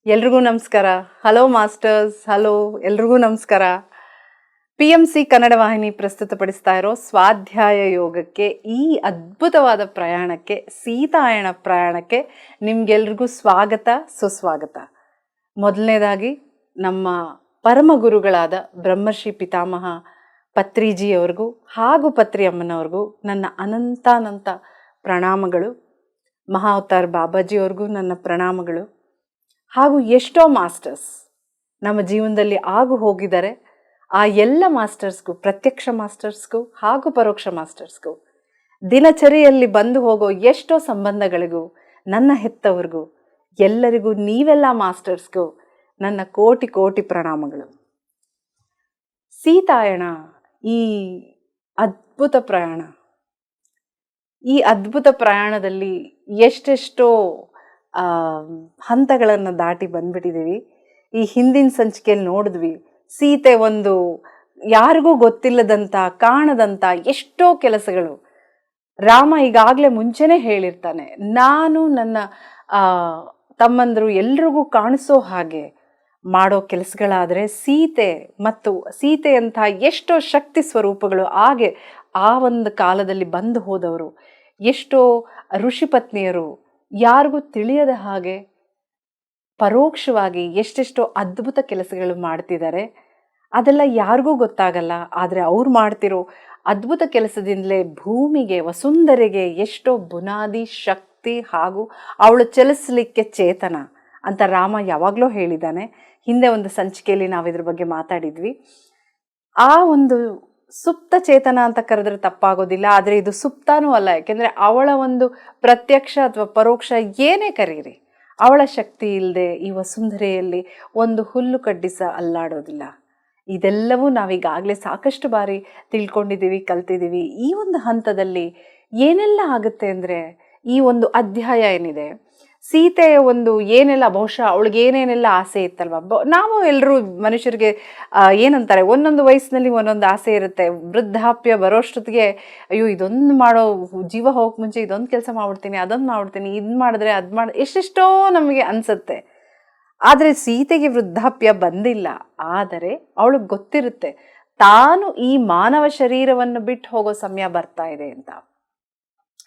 ಎಲ್ರಿಗೂ ನಮಸ್ಕಾರ. Hello masters, hello ಎಲ್ರಿಗೂ ನಮಸ್ಕಾರ. PMC ಕನ್ನಡ ವಾಹಿನಿ ಪ್ರಸ್ತುತಪಡಿಸ್ತಾ ಇರೋ ಸ್ವಾಧ್ಯಾಯ ಯೋಗಕ್ಕೆ, ಈ ಅದ್ಭುತವಾದ ಪ್ರಯಾಣಕ್ಕೆ, ಸೀತಾಯಣ ಪ್ರಯಾಣಕ್ಕೆ ನಿಮ್ಗೆಲ್ರಿಗೂ ಸ್ವಾಗತ, ಸುಸ್ವಾಗತ. ಮೊದಲನೇದಾಗಿ ನಮ್ಮ ಪರಮ ಗುರುಗಳಾದ ಬ್ರಹ್ಮರ್ಷಿ ಪಿತಾಮಹ ಪತ್ರಿಜಿಯವ್ರಿಗೂ ಹಾಗೂ ಪತ್ರಿ ಅಮ್ಮನವ್ರಿಗೂ ನನ್ನ ಅನಂತಾನಂತ ಪ್ರಣಾಮಗಳು. ಮಹಾವತಾರ್ ಬಾಬಾಜಿಯವ್ರಿಗೂ ನನ್ನ ಪ್ರಣಾಮಗಳು. ಹಾಗೂ ಎಷ್ಟೋ ಮಾಸ್ಟರ್ಸ್ ನಮ್ಮ ಜೀವನದಲ್ಲಿ ಆಗು ಹೋಗಿದ್ದಾರೆ. ಆ ಎಲ್ಲ ಮಾಸ್ಟರ್ಸ್ಗೂ, ಪ್ರತ್ಯಕ್ಷ ಮಾಸ್ಟರ್ಸ್ಗೂ ಹಾಗೂ ಪರೋಕ್ಷ ಮಾಸ್ಟರ್ಸ್ಗೂ, ದಿನಚರಿಯಲ್ಲಿ ಬಂದು ಹೋಗೋ ಎಷ್ಟೋ ಸಂಬಂಧಗಳಿಗೂ, ನನ್ನ ಹೆತ್ತವ್ರಿಗೂ, ಎಲ್ಲರಿಗೂ, ನೀವೆಲ್ಲ ಮಾಸ್ಟರ್ಸ್ಗೂ ನನ್ನ ಕೋಟಿ ಕೋಟಿ ಪ್ರಣಾಮಗಳು. ಸೀತಾಯಣ, ಈ ಅದ್ಭುತ ಪ್ರಯಾಣ, ಈ ಅದ್ಭುತ ಪ್ರಯಾಣದಲ್ಲಿ ಎಷ್ಟೆಷ್ಟೋ ಹಂತಗಳನ್ನು ದಾಟಿ ಬಂದ್ಬಿಟ್ಟಿದ್ದೀವಿ. ಈ ಹಿಂದಿನ ಸಂಚಿಕೆಯಲ್ಲಿ ನೋಡಿದ್ವಿ, ಸೀತೆ ಒಂದು ಯಾರಿಗೂ ಗೊತ್ತಿಲ್ಲದಂಥ, ಕಾಣದಂಥ ಎಷ್ಟೋ ಕೆಲಸಗಳು. ರಾಮ ಈಗಾಗಲೇ ಮುಂಚೆನೇ ಹೇಳಿರ್ತಾನೆ, ನಾನು ನನ್ನ ತಮ್ಮಂದರು ಎಲ್ರಿಗೂ ಕಾಣಿಸೋ ಹಾಗೆ ಮಾಡೋ ಕೆಲಸಗಳಾದರೆ ಸೀತೆ ಮತ್ತು ಸೀತೆಯಂಥ ಎಷ್ಟೋ ಶಕ್ತಿ ಸ್ವರೂಪಗಳು ಹಾಗೆ ಆ ಒಂದು ಕಾಲದಲ್ಲಿ ಬಂದು ಹೋದವರು, ಎಷ್ಟೋ ಋಷಿಪತ್ನಿಯರು ಯಾರಿಗೂ ತಿಳಿಯದ ಹಾಗೆ ಪರೋಕ್ಷವಾಗಿ ಎಷ್ಟೆಷ್ಟೋ ಅದ್ಭುತ ಕೆಲಸಗಳು ಮಾಡ್ತಿದ್ದಾರೆ. ಅದೆಲ್ಲ ಯಾರಿಗೂ ಗೊತ್ತಾಗಲ್ಲ. ಆದರೆ ಅವ್ರು ಮಾಡ್ತಿರೋ ಅದ್ಭುತ ಕೆಲಸದಿಂದಲೇ ಭೂಮಿಗೆ, ವಸುಂಧರೆಗೆ ಎಷ್ಟೋ ಬುನಾದಿ ಶಕ್ತಿ ಹಾಗೂ ಅವಳು ಚಲಿಸಲಿಕ್ಕೆ ಚೇತನ ಅಂತ ರಾಮ ಯಾವಾಗಲೂ ಹೇಳಿದ್ದಾನೆ. ಹಿಂದೆ ಒಂದು ಸಂಚಿಕೆಯಲ್ಲಿ ನಾವು ಇದ್ರ ಬಗ್ಗೆ ಮಾತಾಡಿದ್ವಿ. ಆ ಒಂದು ಸುಪ್ತ ಚೇತನ ಅಂತ ಕರೆದ್ರೆ ತಪ್ಪಾಗೋದಿಲ್ಲ, ಆದರೆ ಇದು ಸುಪ್ತಾನೂ ಅಲ್ಲ. ಯಾಕೆಂದರೆ ಅವಳ ಒಂದು ಪ್ರತ್ಯಕ್ಷ ಅಥವಾ ಪರೋಕ್ಷ ಏನೇ ಕರೀರಿ, ಅವಳ ಶಕ್ತಿ ಇಲ್ಲದೆ ಈ ವಸುಂಧರೆಯಲ್ಲಿ ಒಂದು ಹುಲ್ಲು ಕಡ್ಡಿಸ ಅಲ್ಲಾಡೋದಿಲ್ಲ. ಇದೆಲ್ಲವೂ ನಾವೀಗಾಗಲೇ ಸಾಕಷ್ಟು ಬಾರಿ ತಿಳ್ಕೊಂಡಿದ್ದೀವಿ, ಕಲ್ತಿದ್ದೀವಿ. ಈ ಒಂದು ಹಂತದಲ್ಲಿ ಏನೆಲ್ಲ ಆಗುತ್ತೆ ಅಂದರೆ, ಈ ಒಂದು ಅಧ್ಯಾಯ ಏನಿದೆ, ಸೀತೆಯ ಒಂದು ಏನೆಲ್ಲ, ಬಹುಶಃ ಅವಳಿಗೆ ಏನೇನೆಲ್ಲ ಆಸೆ ಇತ್ತಲ್ವ. ನಾವು ಎಲ್ಲರೂ ಮನುಷ್ಯರಿಗೆ ಏನಂತಾರೆ, ಒಂದೊಂದು ವಯಸ್ಸಿನಲ್ಲಿ ಒಂದೊಂದು ಆಸೆ ಇರುತ್ತೆ. ವೃದ್ಧಾಪ್ಯ ಬರೋಷ್ಟೊತ್ತಿಗೆ ಅಯ್ಯೋ ಇದೊಂದು ಮಾಡೋ, ಜೀವ ಹೋಗಕ್ಕೆ ಮುಂಚೆ ಇದೊಂದು ಕೆಲಸ ಮಾಡ್ಬಿಡ್ತೀನಿ, ಅದೊಂದು ಮಾಡ್ಬಿಡ್ತೀನಿ, ಇದು ಮಾಡಿದ್ರೆ ಅದು ಎಷ್ಟೆಷ್ಟೋ ನಮಗೆ ಅನಿಸುತ್ತೆ. ಆದರೆ ಸೀತೆಗೆ ವೃದ್ಧಾಪ್ಯ ಬಂದಿಲ್ಲ. ಆದರೆ ಅವಳಿಗೆ ಗೊತ್ತಿರುತ್ತೆ ತಾನು ಈ ಮಾನವ ಶರೀರವನ್ನು ಬಿಟ್ಟು ಹೋಗೋ ಸಮಯ ಬರ್ತಾ ಇದೆ ಅಂತ.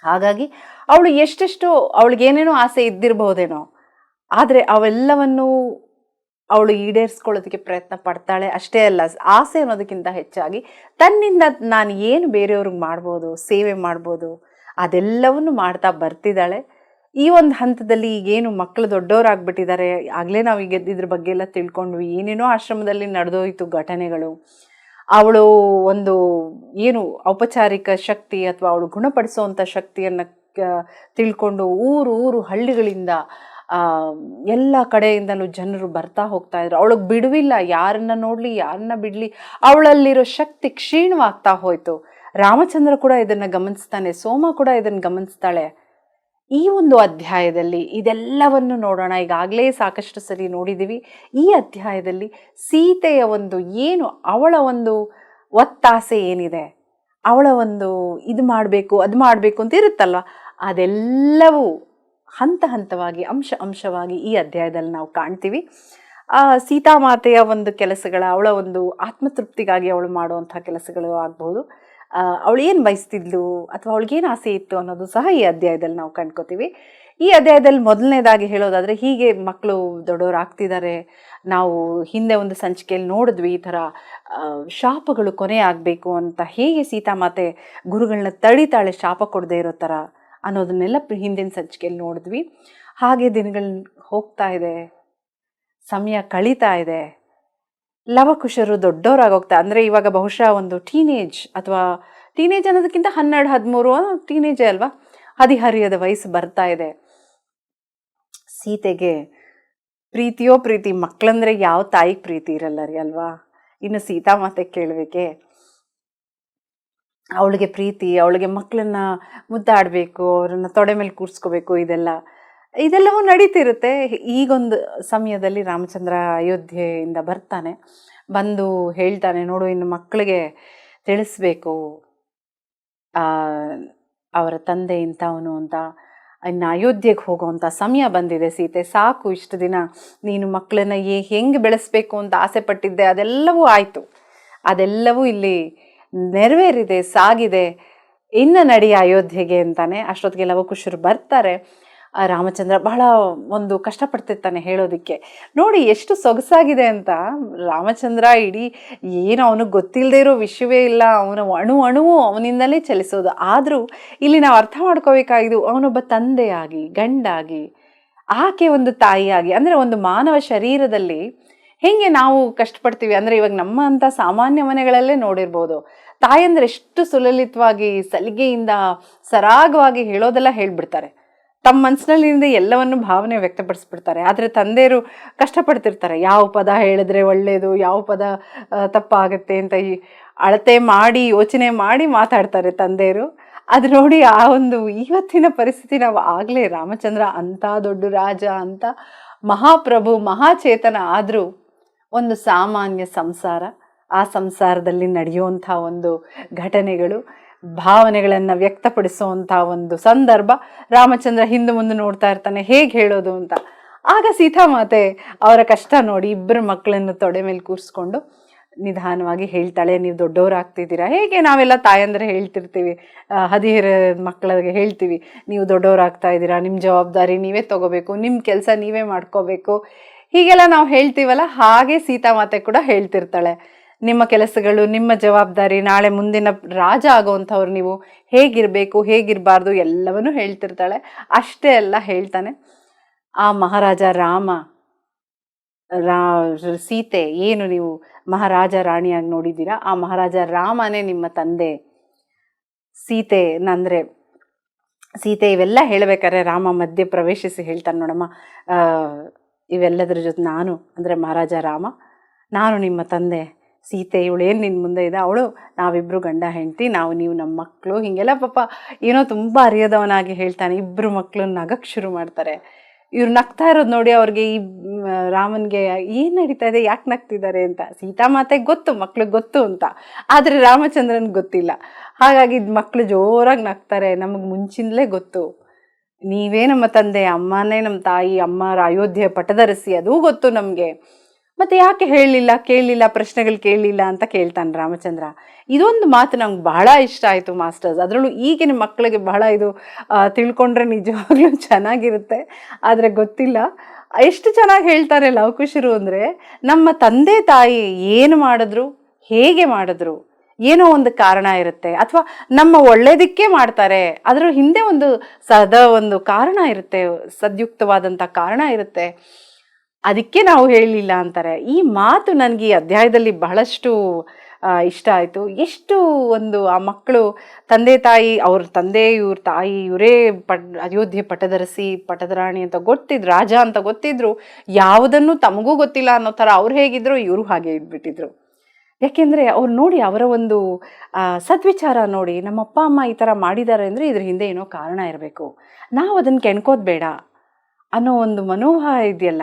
ಹಾಗಾಗಿ ಅವಳು ಎಷ್ಟೆಷ್ಟೋ, ಅವಳಿಗೇನೇನೋ ಆಸೆ ಇದ್ದಿರಬಹುದೇನೋ, ಆದರೆ ಅವೆಲ್ಲವನ್ನು ಅವಳು ಈಡೇರಿಸ್ಕೊಳ್ಳೋದಕ್ಕೆ ಪ್ರಯತ್ನ ಪಡ್ತಾಳೆ. ಅಷ್ಟೇ ಅಲ್ಲ, ಆಸೆ ಅನ್ನೋದಕ್ಕಿಂತ ಹೆಚ್ಚಾಗಿ ತನ್ನಿಂದ ನಾನು ಏನು ಬೇರೆಯವ್ರಿಗೆ ಮಾಡ್ಬೋದು, ಸೇವೆ ಮಾಡ್ಬೋದು, ಅದೆಲ್ಲವನ್ನು ಮಾಡ್ತಾ ಬರ್ತಿದ್ದಾಳೆ. ಈ ಒಂದು ಹಂತದಲ್ಲಿ ಈಗೇನು ಮಕ್ಕಳು ದೊಡ್ಡವರಾಗ್ಬಿಟ್ಟಿದ್ದಾರೆ, ಆಗಲೇ ನಾವು ಈಗ ಇದ್ರ ಬಗ್ಗೆ ಎಲ್ಲ ತಿಳ್ಕೊಂಡ್ವಿ. ಏನೇನೋ ಆಶ್ರಮದಲ್ಲಿ ನಡೆದೋಯ್ತು ಘಟನೆಗಳು. ಅವಳು ಒಂದು ಏನು ಔಪಚಾರಿಕ ಶಕ್ತಿ ಅಥವಾ ಅವಳು ಗುಣಪಡಿಸುವಂಥ ಶಕ್ತಿಯನ್ನು ತಿಳ್ಕೊಂಡು ಊರು ಹಳ್ಳಿಗಳಿಂದ ಎಲ್ಲ ಕಡೆಯಿಂದಲೂ ಜನರು ಬರ್ತಾ ಹೋಗ್ತಾ ಇದ್ರು. ಅವಳಿಗೆ ಬಿಡುವಿಲ್ಲ, ಯಾರನ್ನ ನೋಡಲಿ, ಯಾರನ್ನ ಬಿಡಲಿ, ಅವಳಲ್ಲಿರೋ ಶಕ್ತಿ ಕ್ಷೀಣವಾಗ್ತಾ ಹೋಯ್ತು. ರಾಮಚಂದ್ರ ಕೂಡ ಇದನ್ನು ಗಮನಿಸ್ತಾನೆ, ಸೋಮ ಕೂಡ ಇದನ್ನು ಗಮನಿಸ್ತಾಳೆ. ಈ ಒಂದು ಅಧ್ಯಾಯದಲ್ಲಿ ಇದೆಲ್ಲವನ್ನು ನೋಡೋಣ. ಈಗಾಗಲೇ ಸಾಕಷ್ಟು ಸರಿ ನೋಡಿದ್ದೀವಿ. ಈ ಅಧ್ಯಾಯದಲ್ಲಿ ಸೀತೆಯ ಒಂದು ಏನು, ಅವಳ ಒಂದು ಒತ್ತಾಸೆ ಏನಿದೆ, ಅವಳ ಒಂದು ಇದು ಮಾಡಬೇಕು, ಅದು ಮಾಡಬೇಕು ಅಂತ ಇರುತ್ತಲ್ವ, ಅದೆಲ್ಲವೂ ಹಂತ ಹಂತವಾಗಿ, ಅಂಶವಾಗಿ ಈ ಅಧ್ಯಾಯದಲ್ಲಿ ನಾವು ಕಾಣ್ತೀವಿ. ಸೀತಾಮಾತೆಯ ಒಂದು ಕೆಲಸಗಳ, ಅವಳ ಒಂದು ಆತ್ಮತೃಪ್ತಿಗಾಗಿ ಅವಳು ಮಾಡುವಂಥ ಕೆಲಸಗಳು ಆಗ್ಬೋದು, ಅವಳು ಏನು ಬಯಸ್ತಿದ್ಲು ಅಥವಾ ಅವಳಿಗೇನು ಆಸೆ ಇತ್ತು ಅನ್ನೋದು ಸಹ ಈ ಅಧ್ಯಾಯದಲ್ಲಿ ನಾವು ಕಂಡ್ಕೋತೀವಿ. ಈ ಅಧ್ಯಾಯದಲ್ಲಿ ಮೊದಲನೇದಾಗಿ ಹೇಳೋದಾದರೆ, ಹೀಗೆ ಮಕ್ಕಳು ದೊಡ್ಡವರು ಆಗ್ತಿದ್ದಾರೆ. ನಾವು ಹಿಂದೆ ಒಂದು ಸಂಚಿಕೆಯಲ್ಲಿ ನೋಡಿದ್ವಿ, ಈ ಥರ ಶಾಪಗಳು ಕೊನೆ ಆಗಬೇಕು ಅಂತ ಹೇಗೆ ಸೀತಾಮಾತೆ ಗುರುಗಳನ್ನ ತಡಿತಾಳೆ ಶಾಪ ಕೊಡದೇ ಇರೋ ಥರ ಅನ್ನೋದನ್ನೆಲ್ಲ ಹಿಂದಿನ ಸಂಚಿಕೆಯಲ್ಲಿ ನೋಡಿದ್ವಿ. ಹಾಗೆ ದಿನಗಳು ಹೋಗ್ತಾ ಇದೆ, ಸಮಯ ಕಳೀತಾ ಇದೆ, ಲವಕುಶರು ದೊಡ್ಡವರಾಗೋಗ್ತಾ, ಅಂದರೆ ಇವಾಗ ಬಹುಶಃ ಒಂದು ಟೀನೇಜ್ ಅಥವಾ ಟೀನೇಜ್ ಅನ್ನೋದಕ್ಕಿಂತ 12-13 ಟೀನೇಜೇ ಅಲ್ವಾ, ಹದಿಹರಿಯದ ವಯಸ್ಸು ಬರ್ತಾ ಇದೆ. ಸೀತೆಗೆ ಪ್ರೀತಿಯೋ ಪ್ರೀತಿ, ಮಕ್ಕಳಂದ್ರೆ ಯಾವ ತಾಯಿಗೆ ಪ್ರೀತಿ ಇರಲ್ಲ ರೀ ಅಲ್ವಾ. ಇನ್ನು ಸೀತಾಮಾತೆ ಕೇಳಬೇಕೆ, ಅವಳಿಗೆ ಪ್ರೀತಿ, ಅವಳಿಗೆ ಮಕ್ಕಳನ್ನ ಮುದ್ದಾಡಬೇಕು, ಅವರನ್ನು ತೊಡೆ ಮೇಲೆ ಕೂರಿಸ್ಕೋಬೇಕು, ಇದೆಲ್ಲವೂ ನಡೀತಿರುತ್ತೆ. ಈಗೊಂದು ಸಮಯದಲ್ಲಿ ರಾಮಚಂದ್ರ ಅಯೋಧ್ಯೆಯಿಂದ ಬರ್ತಾನೆ, ಬಂದು ಹೇಳ್ತಾನೆ, ನೋಡು ಇನ್ನು ಮಕ್ಕಳಿಗೆ ತಿಳಿಸ್ಬೇಕು ಅವರ ತಂದೆ ಇಂಥವನು ಅಂತ. ಇನ್ನು ಅಯೋಧ್ಯೆಗೆ ಹೋಗೋವಂಥ ಸಮಯ ಬಂದಿದೆ ಸೀತೆ, ಸಾಕು ಇಷ್ಟು ದಿನ ನೀನು ಮಕ್ಕಳನ್ನ ಹೆಂಗೆ ಬೆಳೆಸ್ಬೇಕು ಅಂತ ಆಸೆ ಪಟ್ಟಿದ್ದೆ ಅದೆಲ್ಲವೂ ಆಯಿತು, ಅದೆಲ್ಲವೂ ಇಲ್ಲಿ ನೆರವೇರಿದೆ, ಸಾಗಿದೆ, ಇನ್ನು ನಡಿ ಅಯೋಧ್ಯೆಗೆ ಅಂತಾನೆ. ಅಷ್ಟೊತ್ತಿಗೆ ಲವಕುಶರು ಬರ್ತಾರೆ. ರಾಮಚಂದ್ರ ಬಹಳ ಒಂದು ಕಷ್ಟಪಡ್ತಿರ್ತಾನೆ ಹೇಳೋದಕ್ಕೆ. ನೋಡಿ ಎಷ್ಟು ಸೊಗಸಾಗಿದೆ ಅಂತ. ರಾಮಚಂದ್ರ ಇಡೀ ಏನು ಅವನಿಗೆ ಗೊತ್ತಿಲ್ಲದೆ ಇರೋ ವಿಷಯವೇ ಇಲ್ಲ, ಅವನ ಅಣುವು ಅವನಿಂದಲೇ ಚಲಿಸೋದು. ಆದರೂ ಇಲ್ಲಿ ನಾವು ಅರ್ಥ ಮಾಡ್ಕೋಬೇಕಾಗಿದ್ದು, ಅವನೊಬ್ಬ ತಂದೆಯಾಗಿ, ಗಂಡಾಗಿ, ಆಕೆ ಒಂದು ತಾಯಿಯಾಗಿ, ಅಂದರೆ ಒಂದು ಮಾನವ ಶರೀರದಲ್ಲಿ ಹೆಂಗೆ ನಾವು ಕಷ್ಟಪಡ್ತೀವಿ ಅಂದರೆ, ಇವಾಗ ನಮ್ಮ ಅಂಥ ಸಾಮಾನ್ಯ ಮನೆಗಳಲ್ಲೇ ನೋಡಿರ್ಬೋದು, ತಾಯಿ ಅಂದರೆ ಎಷ್ಟು ಸುಲಲಿತವಾಗಿ ಸಲಿಗೆಯಿಂದ ಸರಾಗವಾಗಿ ಹೇಳೋದೆಲ್ಲ ಹೇಳ್ಬಿಡ್ತಾರೆ, ತಮ್ಮ ಮನಸ್ಸಿನಲ್ಲಿಂದ ಎಲ್ಲವನ್ನು ಭಾವನೆ ವ್ಯಕ್ತಪಡಿಸ್ಬಿಡ್ತಾರೆ. ಆದರೆ ತಂದೆಯರು ಕಷ್ಟಪಡ್ತಿರ್ತಾರೆ, ಯಾವ ಪದ ಹೇಳಿದ್ರೆ ಒಳ್ಳೆಯದು, ಯಾವ ಪದ ತಪ್ಪಾಗುತ್ತೆ ಅಂತ ಅಳತೆ ಮಾಡಿ ಯೋಚನೆ ಮಾಡಿ ಮಾತಾಡ್ತಾರೆ ತಂದೆಯರು. ಅದು ನೋಡಿ ಆ ಒಂದು ಇವತ್ತಿನ ಪರಿಸ್ಥಿತಿ ನಾವು ಆಗಲೇ, ರಾಮಚಂದ್ರ ಅಂಥ ದೊಡ್ಡ ರಾಜ, ಅಂಥ ಮಹಾಪ್ರಭು, ಮಹಾಚೇತನ, ಆದರೂ ಒಂದು ಸಾಮಾನ್ಯ ಸಂಸಾರ, ಆ ಸಂಸಾರದಲ್ಲಿ ನಡೆಯುವಂಥ ಒಂದು ಘಟನೆಗಳು, ಭಾವನೆಗಳನ್ನು ವ್ಯಕ್ತಪಡಿಸುವಂಥ ಒಂದು ಸಂದರ್ಭ. ರಾಮಚಂದ್ರ ಹಿಂದೆ ಮುಂದೆ ನೋಡ್ತಾ ಇರ್ತಾನೆ, ಹೇಗೆ ಹೇಳೋದು ಅಂತ. ಆಗ ಸೀತಾಮಾತೆ ಅವರ ಕಷ್ಟ ನೋಡಿ ಇಬ್ಬರು ಮಕ್ಕಳನ್ನು ತೊಡೆ ಮೇಲೆ ಕೂರಿಸ್ಕೊಂಡು ನಿಧಾನವಾಗಿ ಹೇಳ್ತಾಳೆ, ನೀವು ದೊಡ್ಡವರಾಗ್ತಿದ್ದೀರಾ, ಹೇಗೆ ನಾವೆಲ್ಲ ತಾಯಂದ್ರೆ ಹೇಳ್ತಿರ್ತೀವಿ, ಹದಿಹರ ಮಕ್ಕಳಿಗೆ ಹೇಳ್ತೀವಿ, ನೀವು ದೊಡ್ಡವರಾಗ್ತಾ ಇದ್ದೀರಾ, ನಿಮ್ಮ ಜವಾಬ್ದಾರಿ ನೀವೇ ತಗೋಬೇಕು, ನಿಮ್ಮ ಕೆಲಸ ನೀವೇ ಮಾಡ್ಕೋಬೇಕು, ಹೀಗೆಲ್ಲ ನಾವು ಹೇಳ್ತೀವಲ್ಲ, ಹಾಗೆ ಸೀತಾಮಾತೆ ಕೂಡ ಹೇಳ್ತಿರ್ತಾಳೆ, ನಿಮ್ಮ ಕೆಲಸಗಳು, ನಿಮ್ಮ ಜವಾಬ್ದಾರಿ, ನಾಳೆ ಮುಂದಿನ ರಾಜ ಆಗೋವಂಥವ್ರು ನೀವು ಹೇಗಿರಬೇಕು, ಹೇಗಿರಬಾರ್ದು ಎಲ್ಲವನ್ನೂ ಹೇಳ್ತಿರ್ತಾಳೆ. ಅಷ್ಟೇ ಅಲ್ಲ, ಹೇಳ್ತಾನೆ, ಆ ಮಹಾರಾಜ ರಾಮ, ಸೀತೆ ಏನು ನೀವು ಮಹಾರಾಜ ರಾಣಿಯಾಗಿ ನೋಡಿದ್ದೀರಾ, ಆ ಮಹಾರಾಜ ರಾಮನೇ ನಿಮ್ಮ ತಂದೆ. ಸೀತೆ ಇವೆಲ್ಲ ಹೇಳಬೇಕಾದ್ರೆ ರಾಮ ಮಧ್ಯೆ ಪ್ರವೇಶಿಸಿ ಹೇಳ್ತಾನೆ, ನೋಡಮ್ಮ, ಇವೆಲ್ಲದರ ಜೊತೆ ನಾನು ಅಂದರೆ ಮಹಾರಾಜ ರಾಮ, ನಾನು ನಿಮ್ಮ ತಂದೆ. ಸೀತೆ ಇವಳೇನು ನಿನ್ನ ಮುಂದೆ ಇದೆ, ಅವಳು ನಾವಿಬ್ಬರು ಗಂಡ ಹೆಂಡತಿ, ನೀವು ನಮ್ಮ ಮಕ್ಕಳು, ಹೀಗೆಲ್ಲ ಪಾಪ ಏನೋ ತುಂಬ ಅರಿಯದವನಾಗಿ ಹೇಳ್ತಾನೆ. ಇಬ್ಬರು ಮಕ್ಕಳು ನಗಕ್ಕೆ ಶುರು ಮಾಡ್ತಾರೆ. ಇವ್ರು ನಗ್ತಾ ಇರೋದು ನೋಡಿ ಅವ್ರಿಗೆ, ಈ ರಾಮನ್ಗೆ ಏನು ನಡೀತಾ ಇದೆ, ಯಾಕೆ ನಗ್ತಿದ್ದಾರೆ ಅಂತ. ಸೀತಾಮಾತೆಗೆ ಗೊತ್ತು, ಮಕ್ಳಿಗೆ ಗೊತ್ತು ಅಂತ, ಆದರೆ ರಾಮಚಂದ್ರನ್ಗೆ ಗೊತ್ತಿಲ್ಲ. ಹಾಗಾಗಿ ಮಕ್ಕಳು ಜೋರಾಗಿ ನಗ್ತಾರೆ. ನಮಗೆ ಮುಂಚಿನಲೇ ಗೊತ್ತು, ನೀವೇ ನಮ್ಮ ತಂದೆ, ಅಮ್ಮನೇ ನಮ್ಮ ತಾಯಿ, ಅಮ್ಮ ಅಯೋಧ್ಯೆ ಪಟದರಸಿ, ಅದೂ ಗೊತ್ತು ನಮಗೆ, ಮತ್ತೆ ಯಾಕೆ ಕೇಳಲಿಲ್ಲ, ಪ್ರಶ್ನೆಗಳು ಕೇಳಲಿಲ್ಲ ಅಂತ ಕೇಳ್ತಾನೆ ರಾಮಚಂದ್ರ. ಇದೊಂದು ಮಾತು ನಂಗೆ ಬಹಳ ಇಷ್ಟ ಆಯಿತು ಮಾಸ್ಟರ್ಸ್. ಅದರಲ್ಲೂ ಈಗಿನ ಮಕ್ಕಳಿಗೆ ಬಹಳ ಇದು ತಿಳ್ಕೊಂಡ್ರೆ ನಿಜವಾಗ್ಲೂ ಚೆನ್ನಾಗಿರುತ್ತೆ, ಆದರೆ ಗೊತ್ತಿಲ್ಲ. ಎಷ್ಟು ಚೆನ್ನಾಗಿ ಹೇಳ್ತಾರೆ ಲವಕುಶರು ಅಂದರೆ, ನಮ್ಮ ತಂದೆ ತಾಯಿ ಏನು ಮಾಡಿದ್ರು, ಹೇಗೆ ಮಾಡಿದ್ರು, ಏನೋ ಒಂದು ಕಾರಣ ಇರುತ್ತೆ, ಅಥವಾ ನಮ್ಮ ಒಳ್ಳೇದಕ್ಕೆ ಮಾಡ್ತಾರೆ, ಅದರ ಹಿಂದೆ ಒಂದು ಕಾರಣ ಇರುತ್ತೆ, ಸದ್ಯುಕ್ತವಾದಂಥ ಕಾರಣ ಇರುತ್ತೆ, ಅದಕ್ಕೆ ನಾವು ಹೇಳಲಿಲ್ಲ ಅಂತಾರೆ. ಈ ಮಾತು ನನಗೆ ಈ ಅಧ್ಯಾಯದಲ್ಲಿ ಬಹಳಷ್ಟು ಇಷ್ಟ ಆಯಿತು. ಎಷ್ಟು ಆ ಮಕ್ಕಳು ತಂದೆ ತಾಯಿ, ಅವ್ರ ತಂದೆ ಇವ್ರ ತಾಯಿ ಇವರೇ ಅಯೋಧ್ಯೆ ಪಟದರಸಿ, ಪಟದರಾಣಿ ಅಂತ ಗೊತ್ತಿದ್ರು, ರಾಜ ಅಂತ ಗೊತ್ತಿದ್ರು, ಯಾವುದನ್ನು ತಮಗೂ ಗೊತ್ತಿಲ್ಲ ಅನ್ನೋ ಥರ ಅವ್ರು ಹೇಗಿದ್ರು ಇವರು ಹಾಗೆ ಇದ್ಬಿಟ್ಟಿದ್ರು. ಯಾಕೆಂದರೆ ಅವ್ರು ನೋಡಿ, ಅವರ ಒಂದು ಸದ್ವಿಚಾರ ನೋಡಿ, ನಮ್ಮಪ್ಪ ಅಮ್ಮ ಈ ಥರ ಮಾಡಿದ್ದಾರೆ ಅಂದರೆ ಇದ್ರ ಹಿಂದೆ ಏನೋ ಕಾರಣ ಇರಬೇಕು, ನಾವು ಅದನ್ನು ಕೆಣ್ಕೋದು ಬೇಡ ಅನ್ನೋ ಒಂದು ಮನೋಭಾವ ಇದೆಯಲ್ಲ,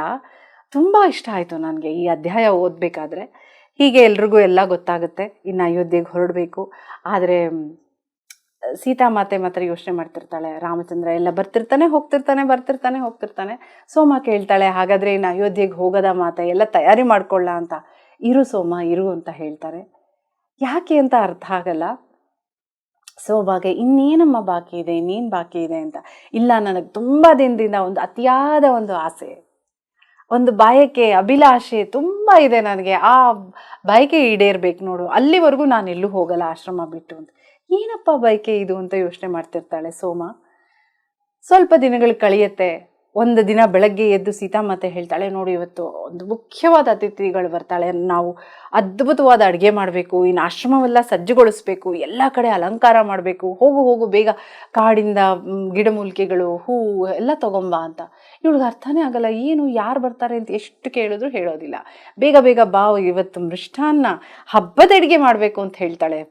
ತುಂಬ ಇಷ್ಟ ಆಯಿತು ನನಗೆ ಈ ಅಧ್ಯಾಯ ಓದಬೇಕಾದ್ರೆ. ಹೀಗೆ ಎಲ್ರಿಗೂ ಎಲ್ಲ ಗೊತ್ತಾಗುತ್ತೆ, ಇನ್ನು ಅಯೋಧ್ಯೆಗೆ ಹೊರಡಬೇಕು. ಆದರೆ ಸೀತಾಮಾತೆ ಮಾತ್ರ ಯೋಚನೆ ಮಾಡ್ತಿರ್ತಾಳೆ, ರಾಮಚಂದ್ರ ಎಲ್ಲ ಬರ್ತಿರ್ತಾನೆ ಹೋಗ್ತಿರ್ತಾನೆ. ಸೋಮ ಕೇಳ್ತಾಳೆ, ಹಾಗಾದರೆ ಇನ್ನು ಅಯೋಧ್ಯೆಗೆ ಹೋಗೋದ ಮಾತೆ, ಎಲ್ಲ ತಯಾರಿ ಮಾಡ್ಕೊಳ್ಳ ಅಂತ. ಇರು ಸೋಮ, ಇರು ಅಂತ ಹೇಳ್ತಾರೆ. ಯಾಕೆ ಅಂತ ಅರ್ಥ ಆಗಲ್ಲ. ಸೋಮಾಗೆ ಇನ್ನೇನಮ್ಮ ಬಾಕಿ ಇದೆ, ಇನ್ನೇನು ಬಾಕಿ ಇದೆ ಅಂತ. ಇಲ್ಲ, ನನಗೆ ತುಂಬ ದಿನದಿಂದ ಒಂದು ಅತಿಯಾದ ಒಂದು ಆಸೆ, ಒಂದು ಬಯಕೆ, ಅಭಿಲಾಷೆ ತುಂಬ ಇದೆ ನನಗೆ, ಆ ಬಯಕೆ ಈಡೇರ್ಬೇಕು ನೋಡು, ಅಲ್ಲಿವರೆಗೂ ನಾನು ಎಲ್ಲೂ ಹೋಗಲ್ಲ ಆಶ್ರಮ ಬಿಟ್ಟು ಅಂತ. ಏನಪ್ಪ ಬಯಕೆ ಇದು ಅಂತ ಯೋಚನೆ ಮಾಡ್ತಿರ್ತಾಳೆ ಸೋಮ. ಸ್ವಲ್ಪ ದಿನಗಳು ಕಳೆಯುತ್ತೆ. ಒಂದು ದಿನ ಬೆಳಗ್ಗೆ ಎದ್ದು ಸೀತಾಮಾತೆ ಹೇಳ್ತಾಳೆ, ನೋಡಿ ಇವತ್ತು ಒಂದು ಮುಖ್ಯವಾದ ಅತಿಥಿಗಳು ಬರ್ತಾಳೆ, ನಾವು ಅದ್ಭುತವಾದ ಅಡುಗೆ ಮಾಡಬೇಕು, ಇನ್ನು ಆಶ್ರಮವೆಲ್ಲ ಸಜ್ಜುಗೊಳಿಸ್ಬೇಕು, ಎಲ್ಲ ಕಡೆ ಅಲಂಕಾರ ಮಾಡಬೇಕು, ಹೋಗು ಹೋಗು ಬೇಗ ಕಾಡಿಂದ ಗಿಡಮೂಲಿಕೆಗಳು ಹೂವು ಎಲ್ಲ ತಗೊಂಬ ಅಂತ. ಇವಳಿಗೆ ಅರ್ಥನೇ ಆಗಲ್ಲ, ಏನು ಯಾರು ಬರ್ತಾರೆ ಅಂತ ಎಷ್ಟು ಕೇಳಿದ್ರು ಹೇಳೋದಿಲ್ಲ. ಬೇಗ ಬೇಗ ಬಾ, ಇವತ್ತು ಮೃಷ್ಟಾನ್ನ ಹಬ್ಬದ ಅಡುಗೆ ಮಾಡಬೇಕು ಅಂತ ಹೇಳ್ತಾಳೆ,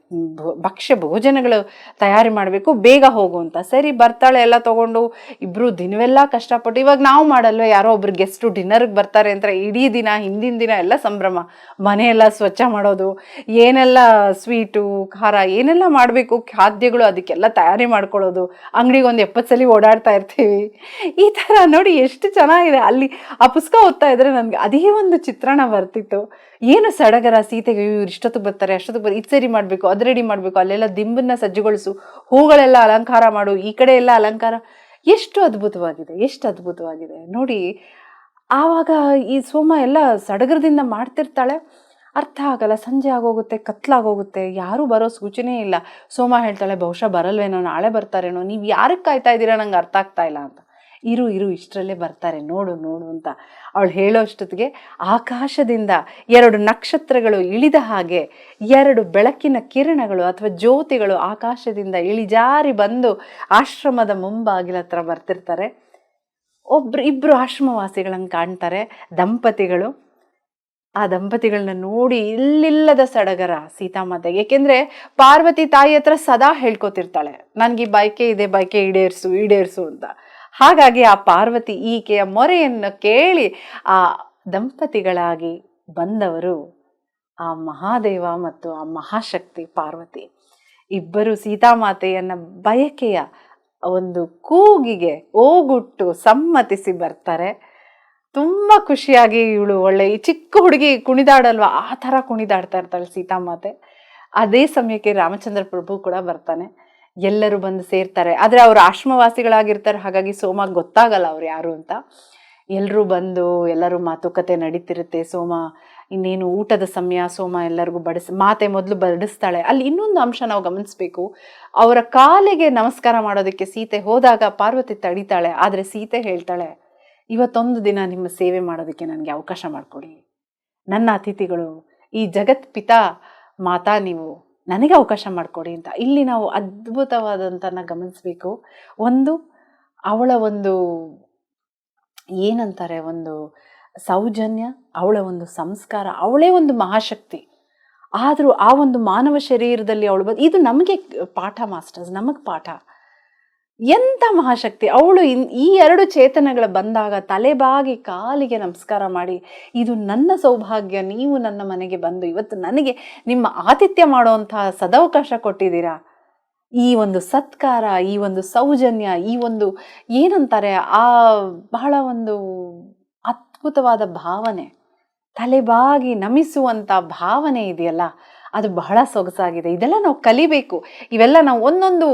ಭಕ್ಷ್ಯ ಭೋಜನಗಳು ತಯಾರಿ ಮಾಡಬೇಕು, ಬೇಗ ಹೋಗು ಅಂತ. ಸರಿ ಬರ್ತಾಳೆ, ಎಲ್ಲ ತಗೊಂಡು ಇಬ್ರು ದಿನವೆಲ್ಲ ಕಷ್ಟಪಟ್ಟು. ಇವಾಗ ನಾವು ಮಾಡಲ್ವ, ಯಾರೋ ಒಬ್ರು ಗೆಸ್ಟು ಡಿನ್ನರ್ಗೆ ಬರ್ತಾರೆ ಅಂತ ಇಡೀ ದಿನ ಹಿಂದಿನ ದಿನ ಎಲ್ಲ ಸಂಭ್ರಮ, ಮನೆಯೆಲ್ಲ ಸ್ವಚ್ಛ ಮಾಡೋದು, ಏನೆಲ್ಲ ಸ್ವೀಟು ಖಾರ ಏನೆಲ್ಲ ಮಾಡಬೇಕು ಖಾದ್ಯಗಳು ಅದಕ್ಕೆಲ್ಲ ತಯಾರಿ ಮಾಡ್ಕೊಳ್ಳೋದು, ಅಂಗಡಿಗೆ ಒಂದು 70 ಸಲ ಓಡಾಡ್ತಾ ಇರ್ತೀವಿ. ಈ ಥರ ನೋಡಿ ಎಷ್ಟು ಚೆನ್ನಾಗಿದೆ. ಅಲ್ಲಿ ಆ ಪುಸ್ತಕ ಓದ್ತಾ ಇದ್ರೆ ನನಗೆ ಅದೇ ಒಂದು ಚಿತ್ರಣ ಬರ್ತಿತ್ತು. ಏನು ಸಡಗರ, ಸೀತೆಗೆ ಇವ್ರು ಇಷ್ಟೊತ್ತಿಗೆ ಬರ್ತಾರೆ, ಅಷ್ಟೊತ್ತಿಗೆ ಇದು ಸರಿ ಮಾಡಬೇಕು, ಅದು ರೆಡಿ ಮಾಡಬೇಕು, ಅಲ್ಲೆಲ್ಲ ದಿಂಬನ್ನ ಸಜ್ಜುಗೊಳಿಸು, ಹೂಗಳೆಲ್ಲ ಅಲಂಕಾರ ಮಾಡು, ಈ ಕಡೆ ಎಲ್ಲ ಅಲಂಕಾರ. ಎಷ್ಟು ಅದ್ಭುತವಾಗಿದೆ, ಎಷ್ಟು ಅದ್ಭುತವಾಗಿದೆ ನೋಡಿ. ಆವಾಗ ಈ ಸೋಮ ಎಲ್ಲ ಸಡಗರದಿಂದ ಮಾಡ್ತಿರ್ತಾಳೆ, ಅರ್ಥ ಆಗಲ್ಲ. ಸಂಜೆ ಆಗೋಗುತ್ತೆ, ಕತ್ಲಾಗೋಗುತ್ತೆ, ಯಾರೂ ಬರೋ ಸೂಚನೆ ಇಲ್ಲ. ಸೋಮ ಹೇಳ್ತಾಳೆ, ಬಹುಶಃ ಬರಲ್ವೇನೋ, ನಾಳೆ ಬರ್ತಾರೇನೋ, ನೀವು ಯಾರಿಗೆ ಕಾಯ್ತಾ ಇದ್ದೀರಾ, ನಂಗೆ ಅರ್ಥ ಆಗ್ತಾ ಇಲ್ಲ ಅಂತ. ಇರು ಇಷ್ಟರಲ್ಲೇ ಬರ್ತಾರೆ, ನೋಡು ನೋಡು ಅಂತ ಅವಳು ಹೇಳೋ ಅಷ್ಟೊತ್ತಿಗೆ ಆಕಾಶದಿಂದ 2 ನಕ್ಷತ್ರಗಳು ಇಳಿದ ಹಾಗೆ 2 ಬೆಳಕಿನ ಕಿರಣಗಳು ಅಥವಾ ಜ್ಯೋತಿಗಳು ಆಕಾಶದಿಂದ ಇಳಿಜಾರಿ ಬಂದು ಆಶ್ರಮದ ಮುಂಬಾಗಿಲ ಹತ್ರ ಬರ್ತಿರ್ತಾರೆ. ಇಬ್ರು ಆಶ್ರಮವಾಸಿಗಳನ್ನು ಕಾಣ್ತಾರೆ, ದಂಪತಿಗಳು. ಆ ದಂಪತಿಗಳನ್ನ ನೋಡಿ ಇಲ್ಲಿಲ್ಲದ ಸಡಗರ ಸೀತಾಮಾತೆಗೆ. ಏಕೆಂದ್ರೆ ಪಾರ್ವತಿ ತಾಯಿ ಹತ್ರ ಸದಾ ಹೇಳ್ಕೊತಿರ್ತಾಳೆ, ನನ್ಗೆ ಈ ಬಯಕೆ ಇದೆ, ಬಯಕೆ ಈಡೇರ್ಸು ಅಂತ. ಹಾಗಾಗಿ ಆ ಪಾರ್ವತಿ ಈಕೆಯ ಮೊರೆಯನ್ನು ಕೇಳಿ ಆ ದಂಪತಿಗಳಾಗಿ ಬಂದವರು ಆ ಮಹಾದೇವ ಮತ್ತು ಆ ಮಹಾಶಕ್ತಿ ಪಾರ್ವತಿ. ಇಬ್ಬರು ಸೀತಾಮಾತೆಯನ್ನ ಬಯಕೆಯ ಒಂದು ಕೂಗಿಗೆ ಓಗುಟ್ಟು ಸಮ್ಮತಿಸಿ ಬರ್ತಾರೆ. ತುಂಬ ಖುಷಿಯಾಗಿ ಇವಳು ಒಳ್ಳೆ ಈ ಚಿಕ್ಕ ಹುಡುಗಿ ಕುಣಿದಾಡಲ್ವಾ, ಆ ಥರ ಕುಣಿದಾಡ್ತಾ ಇರ್ತಾಳೆ ಸೀತಾಮಾತೆ. ಅದೇ ಸಮಯಕ್ಕೆ ರಾಮಚಂದ್ರ ಪ್ರಭು ಕೂಡ ಬರ್ತಾನೆ. ಎಲ್ಲರೂ ಬಂದು ಸೇರ್ತಾರೆ. ಆದರೆ ಅವರು ಆಶ್ರಮವಾಸಿಗಳಾಗಿರ್ತಾರೆ, ಹಾಗಾಗಿ ಸೋಮಾಗ್ ಗೊತ್ತಾಗಲ್ಲ ಅವ್ರು ಯಾರು ಅಂತ. ಎಲ್ಲರೂ ಬಂದು ಎಲ್ಲರೂ ಮಾತುಕತೆ ನಡೀತಿರುತ್ತೆ. ಸೋಮ ಇನ್ನೇನು ಊಟದ ಸಮಯ, ಸೋಮ ಎಲ್ಲರಿಗೂ ಮಾತೆ ಮೊದಲು ಬಡಿಸ್ತಾಳೆ. ಅಲ್ಲಿ ಇನ್ನೊಂದು ಅಂಶ ನಾವು ಗಮನಿಸ್ಬೇಕು, ಅವರ ಕಾಲಿಗೆ ನಮಸ್ಕಾರ ಮಾಡೋದಕ್ಕೆ ಸೀತೆ ಹೋದಾಗ ಪಾರ್ವತಿ ತಡಿತಾಳೆ. ಆದರೆ ಸೀತೆ ಹೇಳ್ತಾಳೆ, ಇವತ್ತೊಂದು ದಿನ ನಿಮ್ಮ ಸೇವೆ ಮಾಡೋದಕ್ಕೆ ನನಗೆ ಅವಕಾಶ ಮಾಡಿಕೊಡಿ, ನನ್ನ ಅತಿಥಿಗಳು, ಈ ಜಗತ್ ಪಿತಾ ಮಾತಾ ನೀವು ನನಗೆ ಅವಕಾಶ ಮಾಡಿಕೊಡಿ ಅಂತ. ಇಲ್ಲಿ ನಾವು ಅದ್ಭುತವಾದಂತನ ಗಮನಿಸ್ಬೇಕು. ಒಂದು ಅವಳ ಒಂದು ಏನಂತಾರೆ, ಒಂದು ಸೌಜನ್ಯ, ಅವಳ ಒಂದು ಸಂಸ್ಕಾರ, ಅವಳೇ ಒಂದು ಮಹಾಶಕ್ತಿ. ಆದರೂ ಆ ಒಂದು ಮಾನವ ಶರೀರದಲ್ಲಿ ಅವಳು ಇದು ನಮಗೆ ಪಾಠ ಮಾಸ್ಟರ್ಸ್, ನಮಗೆ ಪಾಠ. ಎಂಥ ಮಹಾಶಕ್ತಿ ಅವಳು. ಈ 2 ಚೇತನಗಳು ಬಂದಾಗ ತಲೆಬಾಗಿ ಕಾಲಿಗೆ ನಮಸ್ಕಾರ ಮಾಡಿ, ಇದು ನನ್ನ ಸೌಭಾಗ್ಯ, ನೀವು ನನ್ನ ಮನೆಗೆ ಬಂದು ಇವತ್ತು ನನಗೆ ನಿಮ್ಮ ಆತಿಥ್ಯ ಮಾಡುವಂತಹ ಸದವಕಾಶ ಕೊಟ್ಟಿದ್ದೀರಾ. ಈ ಒಂದು ಸತ್ಕಾರ, ಈ ಒಂದು ಸೌಜನ್ಯ, ಈ ಒಂದು ಏನಂತಾರೆ, ಆ ಬಹಳ ಒಂದು ಅದ್ಭುತವಾದ ಭಾವನೆ, ತಲೆಬಾಗಿ ನಮಿಸುವಂಥ ಭಾವನೆ ಇದೆಯಲ್ಲ, ಅದು ಬಹಳ ಸೊಗಸಾಗಿದೆ. ಇದೆಲ್ಲ ನಾವು ಕಲಿಬೇಕು. ಇವೆಲ್ಲ ನಾವು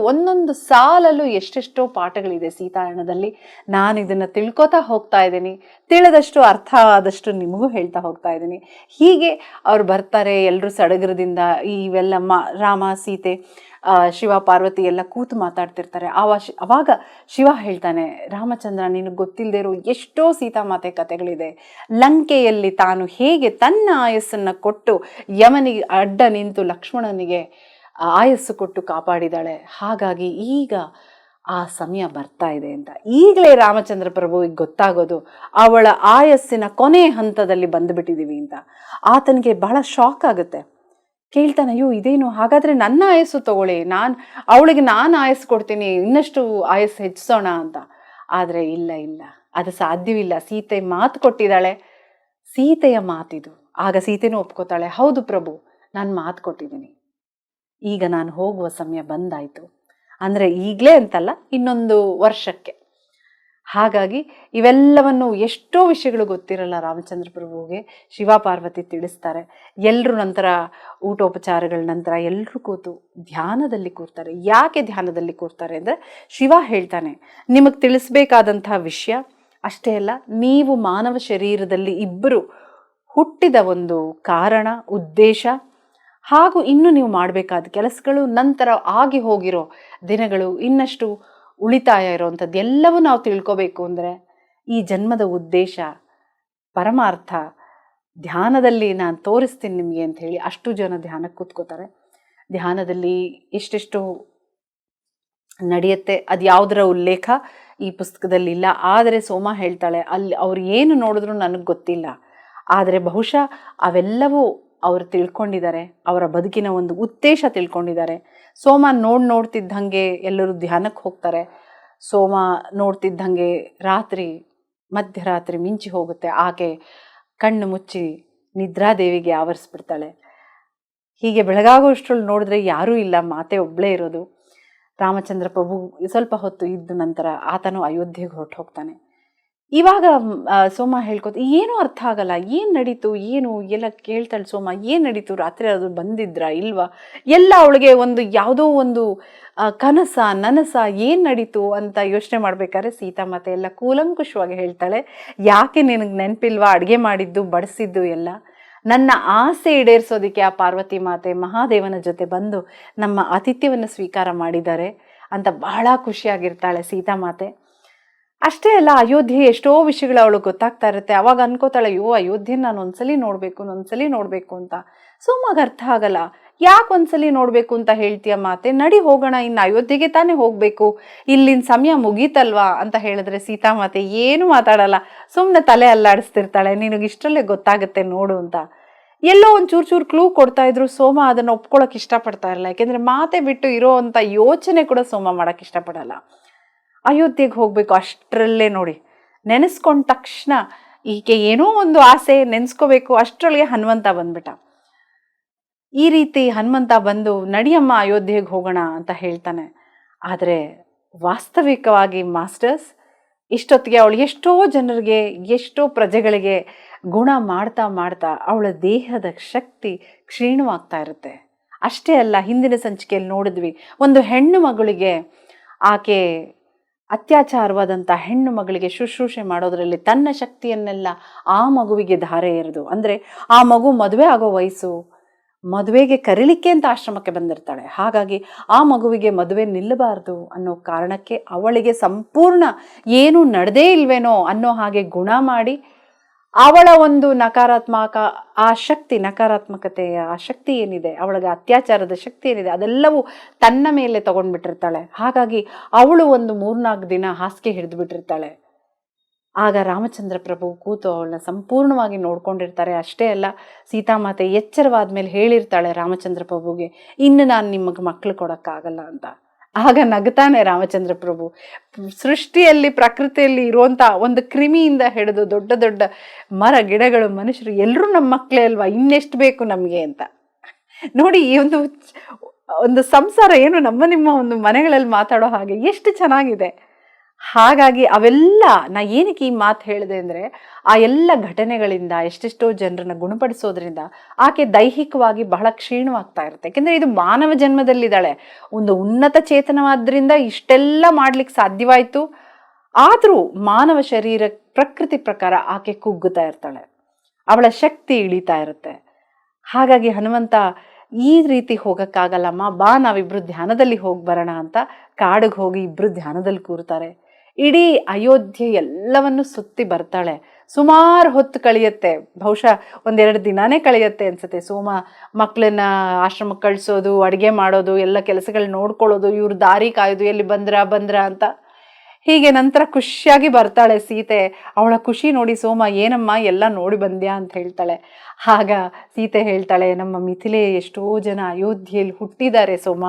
ಒಂದೊಂದು ಸಾಲಲ್ಲೂ ಎಷ್ಟೆಷ್ಟೋ ಪಾಠಗಳಿದೆ ಸೀತಾಯಣದಲ್ಲಿ. ನಾನು ಇದನ್ನು ತಿಳ್ಕೊತಾ ಹೋಗ್ತಾ ಇದ್ದೀನಿ, ತಿಳಿದಷ್ಟು ಅರ್ಥ ಆದಷ್ಟು ನಿಮಗೂ ಹೇಳ್ತಾ ಹೋಗ್ತಾ ಇದ್ದೀನಿ. ಹೀಗೆ ಅವ್ರು ಬರ್ತಾರೆ, ಎಲ್ಲರೂ ಸಡಗರದಿಂದ ಇವೆಲ್ಲ ರಾಮ ಸೀತೆ ಶಿವ ಪಾರ್ವತಿ ಎಲ್ಲ ಕೂತು ಮಾತಾಡ್ತಿರ್ತಾರೆ. ಅವಾಗ ಶಿವ ಹೇಳ್ತಾನೆ, ರಾಮಚಂದ್ರ ನಿನಗೆ ಗೊತ್ತಿಲ್ಲದೆ ಇರೋ ಎಷ್ಟೋ ಸೀತಾಮಾತೆ ಕಥೆಗಳಿದೆ. ಲಂಕೆಯಲ್ಲಿ ತಾನು ಹೇಗೆ ತನ್ನ ಆಯಸ್ಸನ್ನು ಕೊಟ್ಟು ಯಮನಿಗೆ ಅಡ್ಡ ನಿಂತು ಲಕ್ಷ್ಮಣನಿಗೆ ಆಯಸ್ಸು ಕೊಟ್ಟು ಕಾಪಾಡಿದಾಳೆ. ಹಾಗಾಗಿ ಈಗ ಆ ಸಮಯ ಬರ್ತಾ ಇದೆ ಅಂತ ಈಗಲೇ ರಾಮಚಂದ್ರ ಪ್ರಭುವಿಗೆ ಗೊತ್ತಾಗೋದು, ಅವಳ ಆಯಸ್ಸಿನ ಕೊನೆ ಹಂತದಲ್ಲಿ ಬಂದುಬಿಟ್ಟಿದ್ದೀವಿ ಅಂತ. ಆತನಿಗೆ ಬಹಳ ಶಾಕ್ ಆಗುತ್ತೆ. ಕೇಳ್ತಾನೆ, ಅಯ್ಯೋ ಇದೇನು, ಹಾಗಾದರೆ ನನ್ನ ಆಯಸ್ಸು ತಗೊಳ್ಳಿ, ಅವಳಿಗೆ ನಾನು ಆಯಸ್ಸು ಕೊಡ್ತೀನಿ, ಇನ್ನಷ್ಟು ಆಯಸ್ಸು ಹೆಚ್ಚಿಸೋಣ ಅಂತ. ಆದರೆ ಇಲ್ಲ, ಅದು ಸಾಧ್ಯವಿಲ್ಲ. ಸೀತೆ ಮಾತು ಕೊಟ್ಟಿದ್ದಾಳೆ, ಸೀತೆಯ ಮಾತಿದು. ಆಗ ಸೀತೆನೂ ಒಪ್ಕೋತಾಳೆ, ಹೌದು ಪ್ರಭು, ನಾನು ಮಾತು ಕೊಟ್ಟಿದ್ದೀನಿ, ಈಗ ನಾನು ಹೋಗುವ ಸಮಯ ಬಂದಾಯಿತು. ಅಂದರೆ ಈಗಲೇ ಅಂತಲ್ಲ, ಇನ್ನೊಂದು ವರ್ಷಕ್ಕೆ. ಹಾಗಾಗಿ ಇವೆಲ್ಲವನ್ನು ಎಷ್ಟೋ ವಿಷಯಗಳು ಗೊತ್ತಿರಲ್ಲ ರಾಮಚಂದ್ರ ಪ್ರಭುವಿಗೆ. ಶಿವ ಪಾರ್ವತಿ ತಿಳಿಸ್ತಾರೆ. ಎಲ್ಲರೂ ನಂತರ ಊಟೋಪಚಾರಗಳ ನಂತರ ಎಲ್ಲರೂ ಕೂತು ಧ್ಯಾನದಲ್ಲಿ ಕೂರ್ತಾರೆ. ಯಾಕೆ ಧ್ಯಾನದಲ್ಲಿ ಕೂರ್ತಾರೆ ಅಂದರೆ, ಶಿವ ಹೇಳ್ತಾನೆ, ನಿಮಗೆ ತಿಳಿಸ್ಬೇಕಾದಂಥ ವಿಷಯ ಅಷ್ಟೇ ಅಲ್ಲ, ನೀವು ಮಾನವ ಶರೀರದಲ್ಲಿ ಇಬ್ಬರು ಹುಟ್ಟಿದ ಒಂದು ಕಾರಣ, ಉದ್ದೇಶ, ಹಾಗೂ ಇನ್ನು ನೀವು ಮಾಡಬೇಕಾದ ಕೆಲಸಗಳು, ನಂತರ ಆಗಿ ಹೋಗಿರೋ ದಿನಗಳು, ಇನ್ನಷ್ಟು ಉಳಿತಾಯ ಇರೋವಂಥದ್ದು ಎಲ್ಲವೂ ನಾವು ತಿಳ್ಕೊಬೇಕು ಅಂದರೆ ಈ ಜನ್ಮದ ಉದ್ದೇಶ, ಪರಮಾರ್ಥ ಧ್ಯಾನದಲ್ಲಿ ನಾನು ತೋರಿಸ್ತೀನಿ ನಿಮಗೆ ಅಂತ ಹೇಳಿ ಅಷ್ಟು ಜನ ಧ್ಯಾನಕ್ಕೆ ಕೂತ್ಕೋತಾರೆ. ಧ್ಯಾನದಲ್ಲಿ ಎಷ್ಟೆಷ್ಟು ನಡೆಯುತ್ತೆ, ಅದು ಯಾವುದರ ಉಲ್ಲೇಖ ಈ ಪುಸ್ತಕದಲ್ಲಿ ಇಲ್ಲ. ಆದರೆ ಸೋಮ ಹೇಳ್ತಾಳೆ, ಅಲ್ಲಿ ಅವ್ರು ಏನು ನೋಡಿದ್ರು ನನಗೆ ಗೊತ್ತಿಲ್ಲ, ಆದರೆ ಬಹುಶಃ ಅವೆಲ್ಲವೂ ಅವರು ತಿಳ್ಕೊಂಡಿದ್ದಾರೆ, ಅವರ ಬದುಕಿನ ಒಂದು ಉದ್ದೇಶ ತಿಳ್ಕೊಂಡಿದ್ದಾರೆ. ಸೋಮ ನೋಡ್ತಿದ್ದಂಗೆ ಎಲ್ಲರೂ ಧ್ಯಾನಕ್ಕೆ ಹೋಗ್ತಾರೆ. ಸೋಮ ನೋಡ್ತಿದ್ದಂಗೆ ಮಧ್ಯರಾತ್ರಿ ಮಿಂಚಿ ಹೋಗುತ್ತೆ. ಆಕೆ ಕಣ್ಣು ಮುಚ್ಚಿ ನಿದ್ರಾದೇವಿಗೆ ಆವರಿಸ್ಬಿಡ್ತಾಳೆ. ಹೀಗೆ ಬೆಳಗಾಗುವಷ್ಟರಲ್ಲಿ ನೋಡಿದ್ರೆ ಯಾರೂ ಇಲ್ಲ, ಮಾತೆ ಒಬ್ಬಳೇ ಇರೋದು. ರಾಮಚಂದ್ರ ಪ್ರಭು ಸ್ವಲ್ಪ ಹೊತ್ತು ಇದ್ದ ನಂತರ ಆತನು ಅಯೋಧ್ಯೆಗೆ ಹೊರಟು ಹೋಗ್ತಾನೆ. ಇವಾಗ ಸೋಮ ಹೇಳ್ಕೊತ ಏನೂ ಅರ್ಥ ಆಗಲ್ಲ, ಏನು ನಡೀತು, ಏನು ಎಲ್ಲ ಕೇಳ್ತಾಳೆ ಸೋಮ, ಏನು ನಡೀತು, ರಾತ್ರಿ ಅದು ಬಂದಿದ್ರಾ ಇಲ್ವಾ, ಎಲ್ಲ ಅವಳಿಗೆ ಒಂದು ಯಾವುದೋ ಒಂದು ನನಸ ಏನು ನಡೀತು ಅಂತ ಯೋಚನೆ ಮಾಡ್ಬೇಕಾದ್ರೆ ಸೀತಾಮಾತೆ ಎಲ್ಲ ಕೂಲಂಕುಷವಾಗಿ ಹೇಳ್ತಾಳೆ, ಯಾಕೆ ನಿನಗೆ ನೆನಪಿಲ್ವಾ ಅಡುಗೆ ಮಾಡಿದ್ದು ಬಡಿಸಿದ್ದು ಎಲ್ಲ, ನನ್ನ ಆಸೆ ಈಡೇರಿಸೋದಕ್ಕೆ ಆ ಪಾರ್ವತಿ ಮಾತೆ ಮಹಾದೇವನ ಜೊತೆ ಬಂದು ನಮ್ಮ ಆತಿಥ್ಯವನ್ನು ಸ್ವೀಕಾರ ಮಾಡಿದ್ದಾರೆ ಅಂತ ಬಹಳ ಖುಷಿಯಾಗಿರ್ತಾಳೆ ಸೀತಾಮಾತೆ. ಅಷ್ಟೇ ಅಲ್ಲ, ಅಯೋಧ್ಯೆ ಎಷ್ಟೋ ವಿಷಯಗಳು ಅವಳಿಗೆ ಗೊತ್ತಾಗ್ತಾ ಇರುತ್ತೆ. ಅವಾಗ ಅನ್ಕೋತಾಳೆ, ಅಯೋಧ್ಯೆ ನಾನು ಒಂದ್ಸಲಿ ನೋಡಬೇಕು ಅಂತ. ಸೋಮಾಗ ಅರ್ಥ ಆಗಲ್ಲ, ಯಾಕೆ ಒಂದ್ಸಲಿ ನೋಡಬೇಕು ಅಂತ ಹೇಳ್ತೀಯ ಮಾತೆ, ನಡಿ ಹೋಗೋಣ, ಇನ್ನು ಅಯೋಧ್ಯೆಗೆ ತಾನೇ ಹೋಗಬೇಕು, ಇಲ್ಲಿನ ಸಮಯ ಮುಗೀತಲ್ವಾ ಅಂತ ಹೇಳಿದ್ರೆ ಸೀತಾಮಾತೆ ಏನು ಮಾತಾಡಲ್ಲ, ಸುಮ್ಮನೆ ತಲೆ ಅಲ್ಲಾಡಿಸ್ತಿರ್ತಾಳೆ, ನಿನಗೆ ಇಷ್ಟರಲ್ಲೇ ಗೊತ್ತಾಗುತ್ತೆ ನೋಡು ಅಂತ. ಎಲ್ಲೋ ಒಂದು ಚೂರು ಕ್ಲೂ ಕೊಡ್ತಾ ಇದ್ರು. ಸೋಮ ಅದನ್ನು ಒಪ್ಕೊಳ್ಳೋಕೆ ಇಷ್ಟಪಡ್ತಾ ಇರಲ್ಲ, ಯಾಕೆಂದರೆ ಮಾತೆ ಬಿಟ್ಟು ಇರೋ ಅಂಥ ಯೋಚನೆ ಕೂಡ ಸೋಮ ಮಾಡೋಕ್ಕೆ ಇಷ್ಟಪಡಲ್ಲ. ಅಯೋಧ್ಯೆಗೆ ಹೋಗಬೇಕು ಅಷ್ಟರಲ್ಲೇ ನೋಡಿ, ನೆನೆಸ್ಕೊಂಡ ತಕ್ಷಣ ಈಕೆ ಏನೋ ಒಂದು ಆಸೆ ನೆನೆಸ್ಕೋಬೇಕು, ಅಷ್ಟರೊಳಗೆ ಹನುಮಂತ ಬಂದ್ಬಿಟ್ಟ. ಈ ರೀತಿ ಹನುಮಂತ ಬಂದು ನಡಿಯಮ್ಮ ಅಯೋಧ್ಯೆಗೆ ಹೋಗೋಣ ಅಂತ ಹೇಳ್ತಾನೆ. ಆದರೆ ವಾಸ್ತವಿಕವಾಗಿ ಮಾಸ್ಟರ್ಸ್ ಇಷ್ಟೊತ್ತಿಗೆ ಅವಳು ಎಷ್ಟೋ ಜನರಿಗೆ, ಎಷ್ಟೋ ಪ್ರಜೆಗಳಿಗೆ ಗುಣ ಮಾಡ್ತಾ ಅವಳ ದೇಹದ ಶಕ್ತಿ ಕ್ಷೀಣವಾಗ್ತಾ ಇರುತ್ತೆ. ಅಷ್ಟೇ ಅಲ್ಲ, ಹಿಂದಿನ ಸಂಚಿಕೆಯಲ್ಲಿ ನೋಡಿದ್ವಿ, ಒಂದು ಹೆಣ್ಣು ಮಗಳಿಗೆ, ಆಕೆ ಅತ್ಯಾಚಾರವಾದಂಥ ಹೆಣ್ಣು ಮಗಳಿಗೆ ಶುಶ್ರೂಷೆ ಮಾಡೋದರಲ್ಲಿ ತನ್ನ ಶಕ್ತಿಯನ್ನೆಲ್ಲ ಆ ಮಗುವಿಗೆ ಧಾರೆ ಎರೆದು, ಅಂದರೆ ಆ ಮಗು ಮದುವೆ ಆಗೋ ವಯಸ್ಸು, ಮದುವೆಗೆ ಕರೀಲಿಕ್ಕೆ ಅಂತ ಆಶ್ರಮಕ್ಕೆ ಬಂದಿರ್ತಾಳೆ. ಹಾಗಾಗಿ ಆ ಮಗುವಿಗೆ ಮದುವೆ ನಿಲ್ಲಬಾರ್ದು ಅನ್ನೋ ಕಾರಣಕ್ಕೆ ಅವಳಿಗೆ ಸಂಪೂರ್ಣ ಏನು ನಡೆದೇ ಇಲ್ವೇನೋ ಅನ್ನೋ ಹಾಗೆ ಗುಣ ಮಾಡಿ ಅವಳ ಒಂದು ನಕಾರಾತ್ಮಕತೆಯ ಆ ಶಕ್ತಿ ಏನಿದೆ, ಅವಳಿಗೆ ಅತ್ಯಾಚಾರದ ಶಕ್ತಿ ಏನಿದೆ, ಅದೆಲ್ಲವೂ ತನ್ನ ಮೇಲೆ ತಗೊಂಡ್ಬಿಟ್ಟಿರ್ತಾಳೆ. ಹಾಗಾಗಿ ಅವಳು ಒಂದು 3-4 ದಿನ ಹಾಸಿಗೆ ಹಿಡಿದು ಬಿಟ್ಟಿರ್ತಾಳೆ. ಆಗ ರಾಮಚಂದ್ರ ಪ್ರಭು ಕೂತು ಅವಳನ್ನ ಸಂಪೂರ್ಣವಾಗಿ ನೋಡ್ಕೊಂಡಿರ್ತಾರೆ. ಅಷ್ಟೇ ಅಲ್ಲ, ಸೀತಾಮಾತೆ ಎಚ್ಚರವಾದ ಮೇಲೆ ಹೇಳಿರ್ತಾಳೆ ರಾಮಚಂದ್ರ ಪ್ರಭುಗೆ, ಇನ್ನು ನಾನು ನಿಮಗೆ ಮಕ್ಕಳು ಕೊಡೋಕ್ಕಾಗಲ್ಲ ಅಂತ. ಆಗ ನಗ್ತಾನೆ ರಾಮಚಂದ್ರ ಪ್ರಭು. ಸೃಷ್ಟಿಯಲ್ಲಿ, ಪ್ರಕೃತಿಯಲ್ಲಿ ಇರುವಂಥ ಒಂದು ಕ್ರಿಮಿಯಿಂದ ಹಿಡಿದು ದೊಡ್ಡ ದೊಡ್ಡ ಮರ ಗಿಡಗಳು, ಮನುಷ್ಯರು ಎಲ್ಲರೂ ನಮ್ಮ ಮಕ್ಕಳೇ ಅಲ್ವಾ, ಇನ್ನೆಷ್ಟು ಬೇಕು ನಮಗೆ ಅಂತ. ನೋಡಿ, ಈ ಒಂದು ಸಂಸಾರ ಏನು ನಿಮ್ಮ ಒಂದು ಮನೆಗಳಲ್ಲಿ ಮಾತಾಡೋ ಹಾಗೆ ಎಷ್ಟು ಚೆನ್ನಾಗಿದೆ. ಹಾಗಾಗಿ ಅವೆಲ್ಲ ಏನಕ್ಕೆ ಈ ಮಾತು ಹೇಳಿದೆ ಅಂದರೆ, ಆ ಎಲ್ಲ ಘಟನೆಗಳಿಂದ ಎಷ್ಟೆಷ್ಟೋ ಜನರನ್ನ ಗುಣಪಡಿಸೋದ್ರಿಂದ ಆಕೆ ದೈಹಿಕವಾಗಿ ಬಹಳ ಕ್ಷೀಣವಾಗ್ತಾ ಇರುತ್ತೆ. ಯಾಕೆಂದರೆ ಇದು ಮಾನವ ಜನ್ಮದಲ್ಲಿದ್ದಾಳೆ, ಒಂದು ಉನ್ನತ ಚೇತನವಾದ್ರಿಂದ ಇಷ್ಟೆಲ್ಲ ಮಾಡ್ಲಿಕ್ಕೆ ಸಾಧ್ಯವಾಯಿತು. ಆದರೂ ಮಾನವ ಶರೀರ ಪ್ರಕೃತಿ ಪ್ರಕಾರ ಆಕೆ ಕುಗ್ಗುತ್ತಾ ಇರ್ತಾಳೆ, ಅವಳ ಶಕ್ತಿ ಇಳಿತಾ ಇರುತ್ತೆ. ಹಾಗಾಗಿ ಹನುಮಂತ, ಈ ರೀತಿ ಹೋಗೋಕ್ಕಾಗಲ್ಲಮ್ಮ, ಬಾ ನಾವಿಬ್ರು ಧ್ಯಾನದಲ್ಲಿ ಹೋಗಿ ಬರೋಣ ಅಂತ ಕಾಡಿಗೆ ಹೋಗಿ ಇಬ್ಬರು ಧ್ಯಾನದಲ್ಲಿ ಕೂರ್ತಾರೆ. ಇಡೀ ಅಯೋಧ್ಯೆ ಎಲ್ಲವನ್ನು ಸುತ್ತಿ ಬರ್ತಾಳೆ. ಸುಮಾರು ಹೊತ್ತು ಕಳೆಯುತ್ತೆ, ಬಹುಶಃ 1-2 ದಿನಾನೇ ಕಳೆಯುತ್ತೆ ಅನ್ಸುತ್ತೆ. ಸೋಮ ಮಕ್ಕಳನ್ನ ಆಶ್ರಮಕ್ಕೆ ಕಳಿಸೋದು, ಅಡುಗೆ ಮಾಡೋದು, ಎಲ್ಲ ಕೆಲಸಗಳು ನೋಡ್ಕೊಳ್ಳೋದು, ಇವ್ರು ದಾರಿ ಕಾಯೋದು, ಎಲ್ಲಿ ಬಂದ್ರ ಅಂತ. ಹೀಗೆ ನಂತರ ಖುಷಿಯಾಗಿ ಬರ್ತಾಳೆ ಸೀತೆ. ಅವಳ ಖುಷಿ ನೋಡಿ ಸೋಮ, ಏನಮ್ಮ ಎಲ್ಲ ನೋಡಿ ಬಂದ್ಯಾ ಅಂತ ಹೇಳ್ತಾಳೆ. ಆಗ ಸೀತೆ ಹೇಳ್ತಾಳೆ, ನಮ್ಮ ಮಿಥಿಲೆ ಎಷ್ಟೋ ಜನ ಅಯೋಧ್ಯೆಯಲ್ಲಿ ಹುಟ್ಟಿದ್ದಾರೆ ಸೋಮ,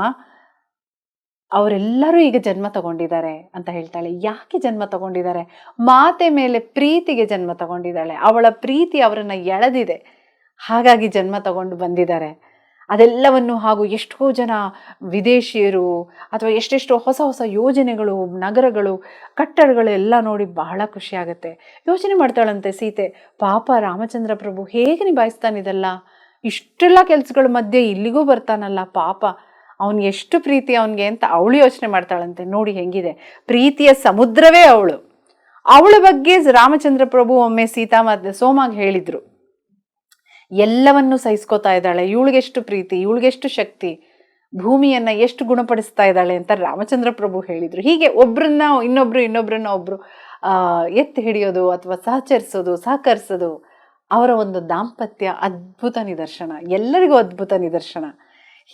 ಅವರೆಲ್ಲರೂ ಈಗ ಜನ್ಮ ತಗೊಂಡಿದ್ದಾರೆ ಅಂತ ಹೇಳ್ತಾಳೆ. ಯಾಕೆ ಜನ್ಮ ತಗೊಂಡಿದ್ದಾರೆ? ಮಾತೆ ಮೇಲೆ ಪ್ರೀತಿಗೆ ಜನ್ಮ ತಗೊಂಡಿದ್ದಾಳೆ. ಅವಳ ಪ್ರೀತಿ ಅವರನ್ನ ಎಳೆದಿದೆ, ಹಾಗಾಗಿ ಜನ್ಮ ತಗೊಂಡು ಬಂದಿದ್ದಾರೆ. ಅದೆಲ್ಲವನ್ನು, ಹಾಗೂ ಎಷ್ಟೋ ಜನ ವಿದೇಶಿಯರು ಅಥವಾ ಎಷ್ಟೆಷ್ಟೋ ಹೊಸ ಹೊಸ ಯೋಜನೆಗಳು, ನಗರಗಳು, ಕಟ್ಟಡಗಳು ಎಲ್ಲ ನೋಡಿ ಬಹಳ ಖುಷಿಯಾಗುತ್ತೆ. ಯೋಚನೆ ಮಾಡ್ತಾಳಂತೆ ಸೀತೆ, ಪಾಪ ರಾಮಚಂದ್ರ ಪ್ರಭು ಹೇಗೆ ನಿಭಾಯಿಸ್ತಾನಿದೆಲ್ಲ, ಇಷ್ಟೆಲ್ಲ ಕೆಲಸಗಳ ಮಧ್ಯೆ ಇಲ್ಲಿಗೂ ಬರ್ತಾನಲ್ಲ, ಪಾಪ ಅವನಿಗೆ ಎಷ್ಟು ಪ್ರೀತಿ ಅವನಿಗೆ ಅಂತ ಅವಳು ಯೋಚನೆ ಮಾಡ್ತಾಳಂತೆ. ನೋಡಿ ಹೆಂಗಿದೆ, ಪ್ರೀತಿಯ ಸಮುದ್ರವೇ ಅವಳು. ಅವಳ ಬಗ್ಗೆ ರಾಮಚಂದ್ರ ಪ್ರಭು ಒಮ್ಮೆ ಸೋಮಾಗ್ ಹೇಳಿದ್ರು, ಎಲ್ಲವನ್ನು ಸಹಿಸ್ಕೋತಾ ಇದ್ದಾಳೆ, ಇವಳಿಗೆಷ್ಟು ಪ್ರೀತಿ, ಇವಳಿಗೆಷ್ಟು ಶಕ್ತಿ, ಭೂಮಿಯನ್ನ ಎಷ್ಟು ಗುಣಪಡಿಸ್ತಾ ಇದ್ದಾಳೆ ಅಂತ ರಾಮಚಂದ್ರ ಪ್ರಭು ಹೇಳಿದ್ರು. ಹೀಗೆ ಒಬ್ರನ್ನ ಇನ್ನೊಬ್ರು ಎತ್ತಿ ಹಿಡಿಯೋದು ಅಥವಾ ಸಹಕರಿಸೋದು ಅವರ ಒಂದು ದಾಂಪತ್ಯ ಅದ್ಭುತ ನಿದರ್ಶನ, ಎಲ್ಲರಿಗೂ ಅದ್ಭುತ ನಿದರ್ಶನ.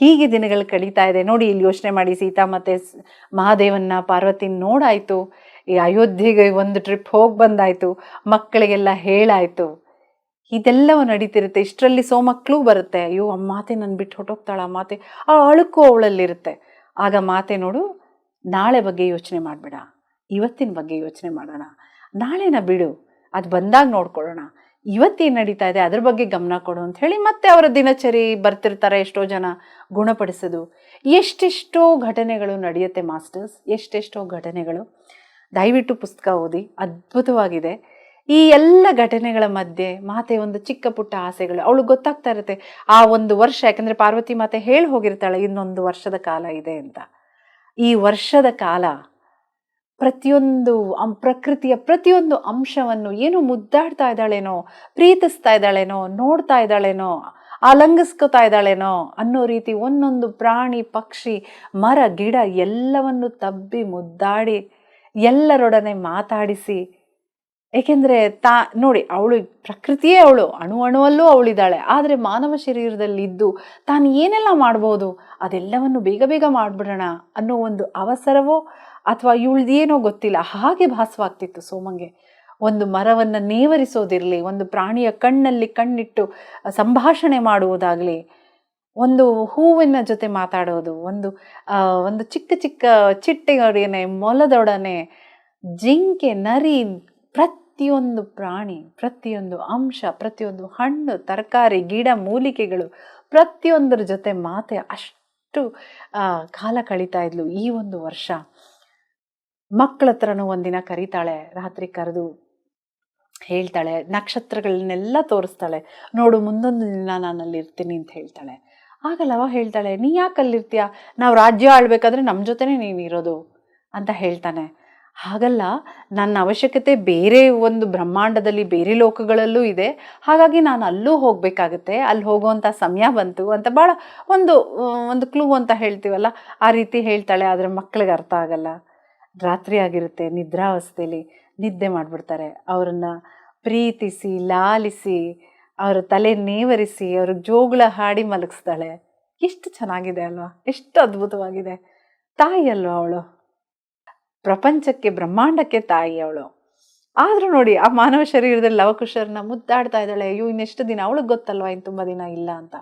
ಹೀಗೆ ದಿನಗಳು ಕಳೀತಾ ಇದೆ ನೋಡಿ. ಇಲ್ಲಿ ಯೋಚನೆ ಮಾಡಿ, ಸೀತಾ ಮತ್ತೆ ಮಹಾದೇವನ್ನ ಪಾರ್ವತಿನ ನೋಡಾಯ್ತು, ಈ ಅಯೋಧ್ಯೆಗೆ ಒಂದು ಟ್ರಿಪ್ ಹೋಗಿ ಬಂದಾಯ್ತು, ಮಕ್ಕಳಿಗೆಲ್ಲ ಹೇಳಾಯ್ತು, ಇದೆಲ್ಲವೂ ನಡೀತಿರುತ್ತೆ. ಇಷ್ಟರಲ್ಲಿ ಸೋಮಕ್ಕಳು ಬರುತ್ತೆ. ಅಯ್ಯೋ ಮಾತೆ ನನ್ನ ಬಿಟ್ಟು ಹೊಟ್ಟೋಗ್ತಾಳ ಮಾತೆ, ಆ ಅಳುಕು ಅವಳಲ್ಲಿರುತ್ತೆ. ಆಗ ಮಾತೆ ನೋಡು, ನಾಳೆ ಬಗ್ಗೆ ಯೋಚನೆ ಮಾಡಬೇಡ, ಇವತ್ತಿನ ಬಗ್ಗೆ ಯೋಚನೆ ಮಾಡೋಣ, ನಾಳೆನ ಬಿಡು, ಅದು ಬಂದಾಗ ನೋಡ್ಕೊಳ್ಳೋಣ, ಇವತ್ತೇನು ನಡೀತಾ ಇದೆ ಅದ್ರ ಬಗ್ಗೆ ಗಮನ ಕೊಡು ಅಂತ ಹೇಳಿ ಮತ್ತೆ ಅವರ ದಿನಚರಿ ಬರ್ತಿರ್ತಾರೆ. ಎಷ್ಟೋ ಜನ ಗುಣಪಡಿಸೋದು, ಎಷ್ಟೆಷ್ಟೋ ಘಟನೆಗಳು ನಡೆಯುತ್ತೆ ಮಾಸ್ಟರ್ಸ್, ಎಷ್ಟೆಷ್ಟೋ ಘಟನೆಗಳು. ದಯವಿಟ್ಟು ಪುಸ್ತಕ ಓದಿ, ಅದ್ಭುತವಾಗಿದೆ. ಈ ಎಲ್ಲ ಘಟನೆಗಳ ಮಧ್ಯೆ ಮಾತೆ ಒಂದು ಚಿಕ್ಕ ಪುಟ್ಟ ಆಸೆಗಳು ಅವಳು ಗೊತ್ತಾಗ್ತಾ ಇರುತ್ತೆ. ಆ ಒಂದು ವರ್ಷ, ಯಾಕಂದರೆ ಪಾರ್ವತಿ ಮಾತೆ ಹೇಳಿ ಹೋಗಿರ್ತಾಳೆ ಇನ್ನೊಂದು ವರ್ಷದ ಕಾಲ ಇದೆ ಅಂತ. ಈ ವರ್ಷದ ಕಾಲ ಪ್ರತಿಯೊಂದು ಪ್ರಕೃತಿಯ ಪ್ರತಿಯೊಂದು ಅಂಶವನ್ನು ಏನೋ ಮುದ್ದಾಡ್ತಾ ಇದ್ದಾಳೇನೋ, ಪ್ರೀತಿಸ್ತಾ ಇದ್ದಾಳೇನೋ, ನೋಡ್ತಾ ಇದ್ದಾಳೇನೋ, ಆಲಂಗಿಸ್ಕೋತಾ ಇದ್ದಾಳೇನೋ ಅನ್ನೋ ರೀತಿ ಒಂದೊಂದು ಪ್ರಾಣಿ ಪಕ್ಷಿ ಮರ ಗಿಡ ಎಲ್ಲವನ್ನು ತಬ್ಬಿ ಮುದ್ದಾಡಿ ಎಲ್ಲರೊಡನೆ ಮಾತಾಡಿಸಿ. ಏಕೆಂದರೆ ನೋಡಿ, ಅವಳು ಪ್ರಕೃತಿಯೇ, ಅವಳು ಅಣು ಅಣುವಲ್ಲೂ ಅವಳಿದ್ದಾಳೆ. ಆದರೆ ಮಾನವ ಶರೀರದಲ್ಲಿ ಇದ್ದು ತಾನು ಏನೆಲ್ಲ ಮಾಡ್ಬೋದು ಅದೆಲ್ಲವನ್ನು ಬೇಗ ಬೇಗ ಮಾಡಿಬಿಡೋಣ ಅನ್ನೋ ಒಂದು ಅವಸರವೋ ಅಥವಾ ಇವಳ್ದೇನೋ ಗೊತ್ತಿಲ್ಲ, ಹಾಗೆ ಭಾಸವಾಗ್ತಿತ್ತು ಸೋಮಂಗೆ. ಒಂದು ಮರವನ್ನು ನೇವರಿಸೋದಿರಲಿ, ಒಂದು ಪ್ರಾಣಿಯ ಕಣ್ಣಲ್ಲಿ ಕಣ್ಣಿಟ್ಟು ಸಂಭಾಷಣೆ ಮಾಡುವುದಾಗಲಿ, ಒಂದು ಹೂವಿನ ಜೊತೆ ಮಾತಾಡೋದು, ಒಂದು ಚಿಕ್ಕ ಚಿಕ್ಕ ಚಿಟ್ಟೆಯೊಡನೆ, ಮೊಲದೊಡನೆ, ಜಿಂಕೆ, ನರಿ, ಪ್ರತಿಯೊಂದು ಪ್ರಾಣಿ, ಪ್ರತಿಯೊಂದು ಅಂಶ, ಪ್ರತಿಯೊಂದು ಹಣ್ಣು ತರಕಾರಿ ಗಿಡ ಮೂಲಿಕೆಗಳು ಪ್ರತಿಯೊಂದರ ಜೊತೆ ಮಾತೆ ಅಷ್ಟು ಕಾಲ ಕಳೀತಾ ಇದ್ಲು. ಈ ಒಂದು ವರ್ಷ ಮಕ್ಕಳ ಹತ್ರನೂ ಒಂದಿನ ಕರೀತಾಳೆ, ರಾತ್ರಿ ಕರೆದು ಹೇಳ್ತಾಳೆ, ನಕ್ಷತ್ರಗಳನ್ನೆಲ್ಲ ತೋರಿಸ್ತಾಳೆ, ನೋಡು ಮುಂದೊಂದು ದಿನ ನಾನು ಅಲ್ಲಿರ್ತೀನಿ ಅಂತ ಹೇಳ್ತಾಳೆ. ಆಗಲ್ಲ ಅವ ಹೇಳ್ತಾಳೆ, ನೀ ಯಾಕೆ ಅಲ್ಲಿರ್ತೀಯ, ನಾವು ರಾಜ್ಯ ಆಳ್ಬೇಕಾದ್ರೆ ನಮ್ಮ ಜೊತೆನೇ ನೀನು ಇರೋದು ಅಂತ ಹೇಳ್ತಾನೆ. ಹಾಗಲ್ಲ, ನನ್ನ ಅವಶ್ಯಕತೆ ಬೇರೆ ಒಂದು ಬ್ರಹ್ಮಾಂಡದಲ್ಲಿ ಬೇರೆ ಲೋಕಗಳಲ್ಲೂ ಇದೆ, ಹಾಗಾಗಿ ನಾನು ಅಲ್ಲೂ ಹೋಗಬೇಕಾಗತ್ತೆ, ಅಲ್ಲಿ ಹೋಗುವಂಥ ಸಮಯ ಬಂತು ಅಂತ ಭಾಳ ಒಂದು ಕ್ಲೂ ಅಂತ ಹೇಳ್ತೀವಲ್ಲ, ಆ ರೀತಿ ಹೇಳ್ತಾಳೆ. ಆದರೆ ಮಕ್ಕಳಿಗೆ ಅರ್ಥ ಆಗಲ್ಲ. ರಾತ್ರಿ ಆಗಿರುತ್ತೆ, ನಿದ್ರಾವಸ್ಥೆಯಲ್ಲಿ ನಿದ್ದೆ ಮಾಡಿಬಿಡ್ತಾರೆ. ಅವರನ್ನು ಪ್ರೀತಿಸಿ ಲಾಲಿಸಿ ಅವರ ತಲೆ ನೇವರಿಸಿ ಅವ್ರಿಗೆ ಜೋಗುಳ ಹಾಡಿ ಮಲಗಿಸ್ತಾಳೆ. ಎಷ್ಟು ಚೆನ್ನಾಗಿದೆ ಅಲ್ವಾ, ಎಷ್ಟು ಅದ್ಭುತವಾಗಿದೆ. ತಾಯಿ ಅಲ್ವಾ ಅವಳು, ಪ್ರಪಂಚಕ್ಕೆ ಬ್ರಹ್ಮಾಂಡಕ್ಕೆ ತಾಯಿ ಅವಳು. ಆದರೂ ನೋಡಿ, ಆ ಮಾನವ ಶರೀರದಲ್ಲಿ ಲವಕುಶರನ್ನ ಮುದ್ದಾಡ್ತಾ ಇದ್ದಾಳೆ. ಅಯ್ಯೋ ಇನ್ನೆಷ್ಟು ದಿನ, ಅವಳಿಗೆ ಗೊತ್ತಲ್ವಾ ಇನ್ನು ತುಂಬ ದಿನ ಇಲ್ಲ ಅಂತ.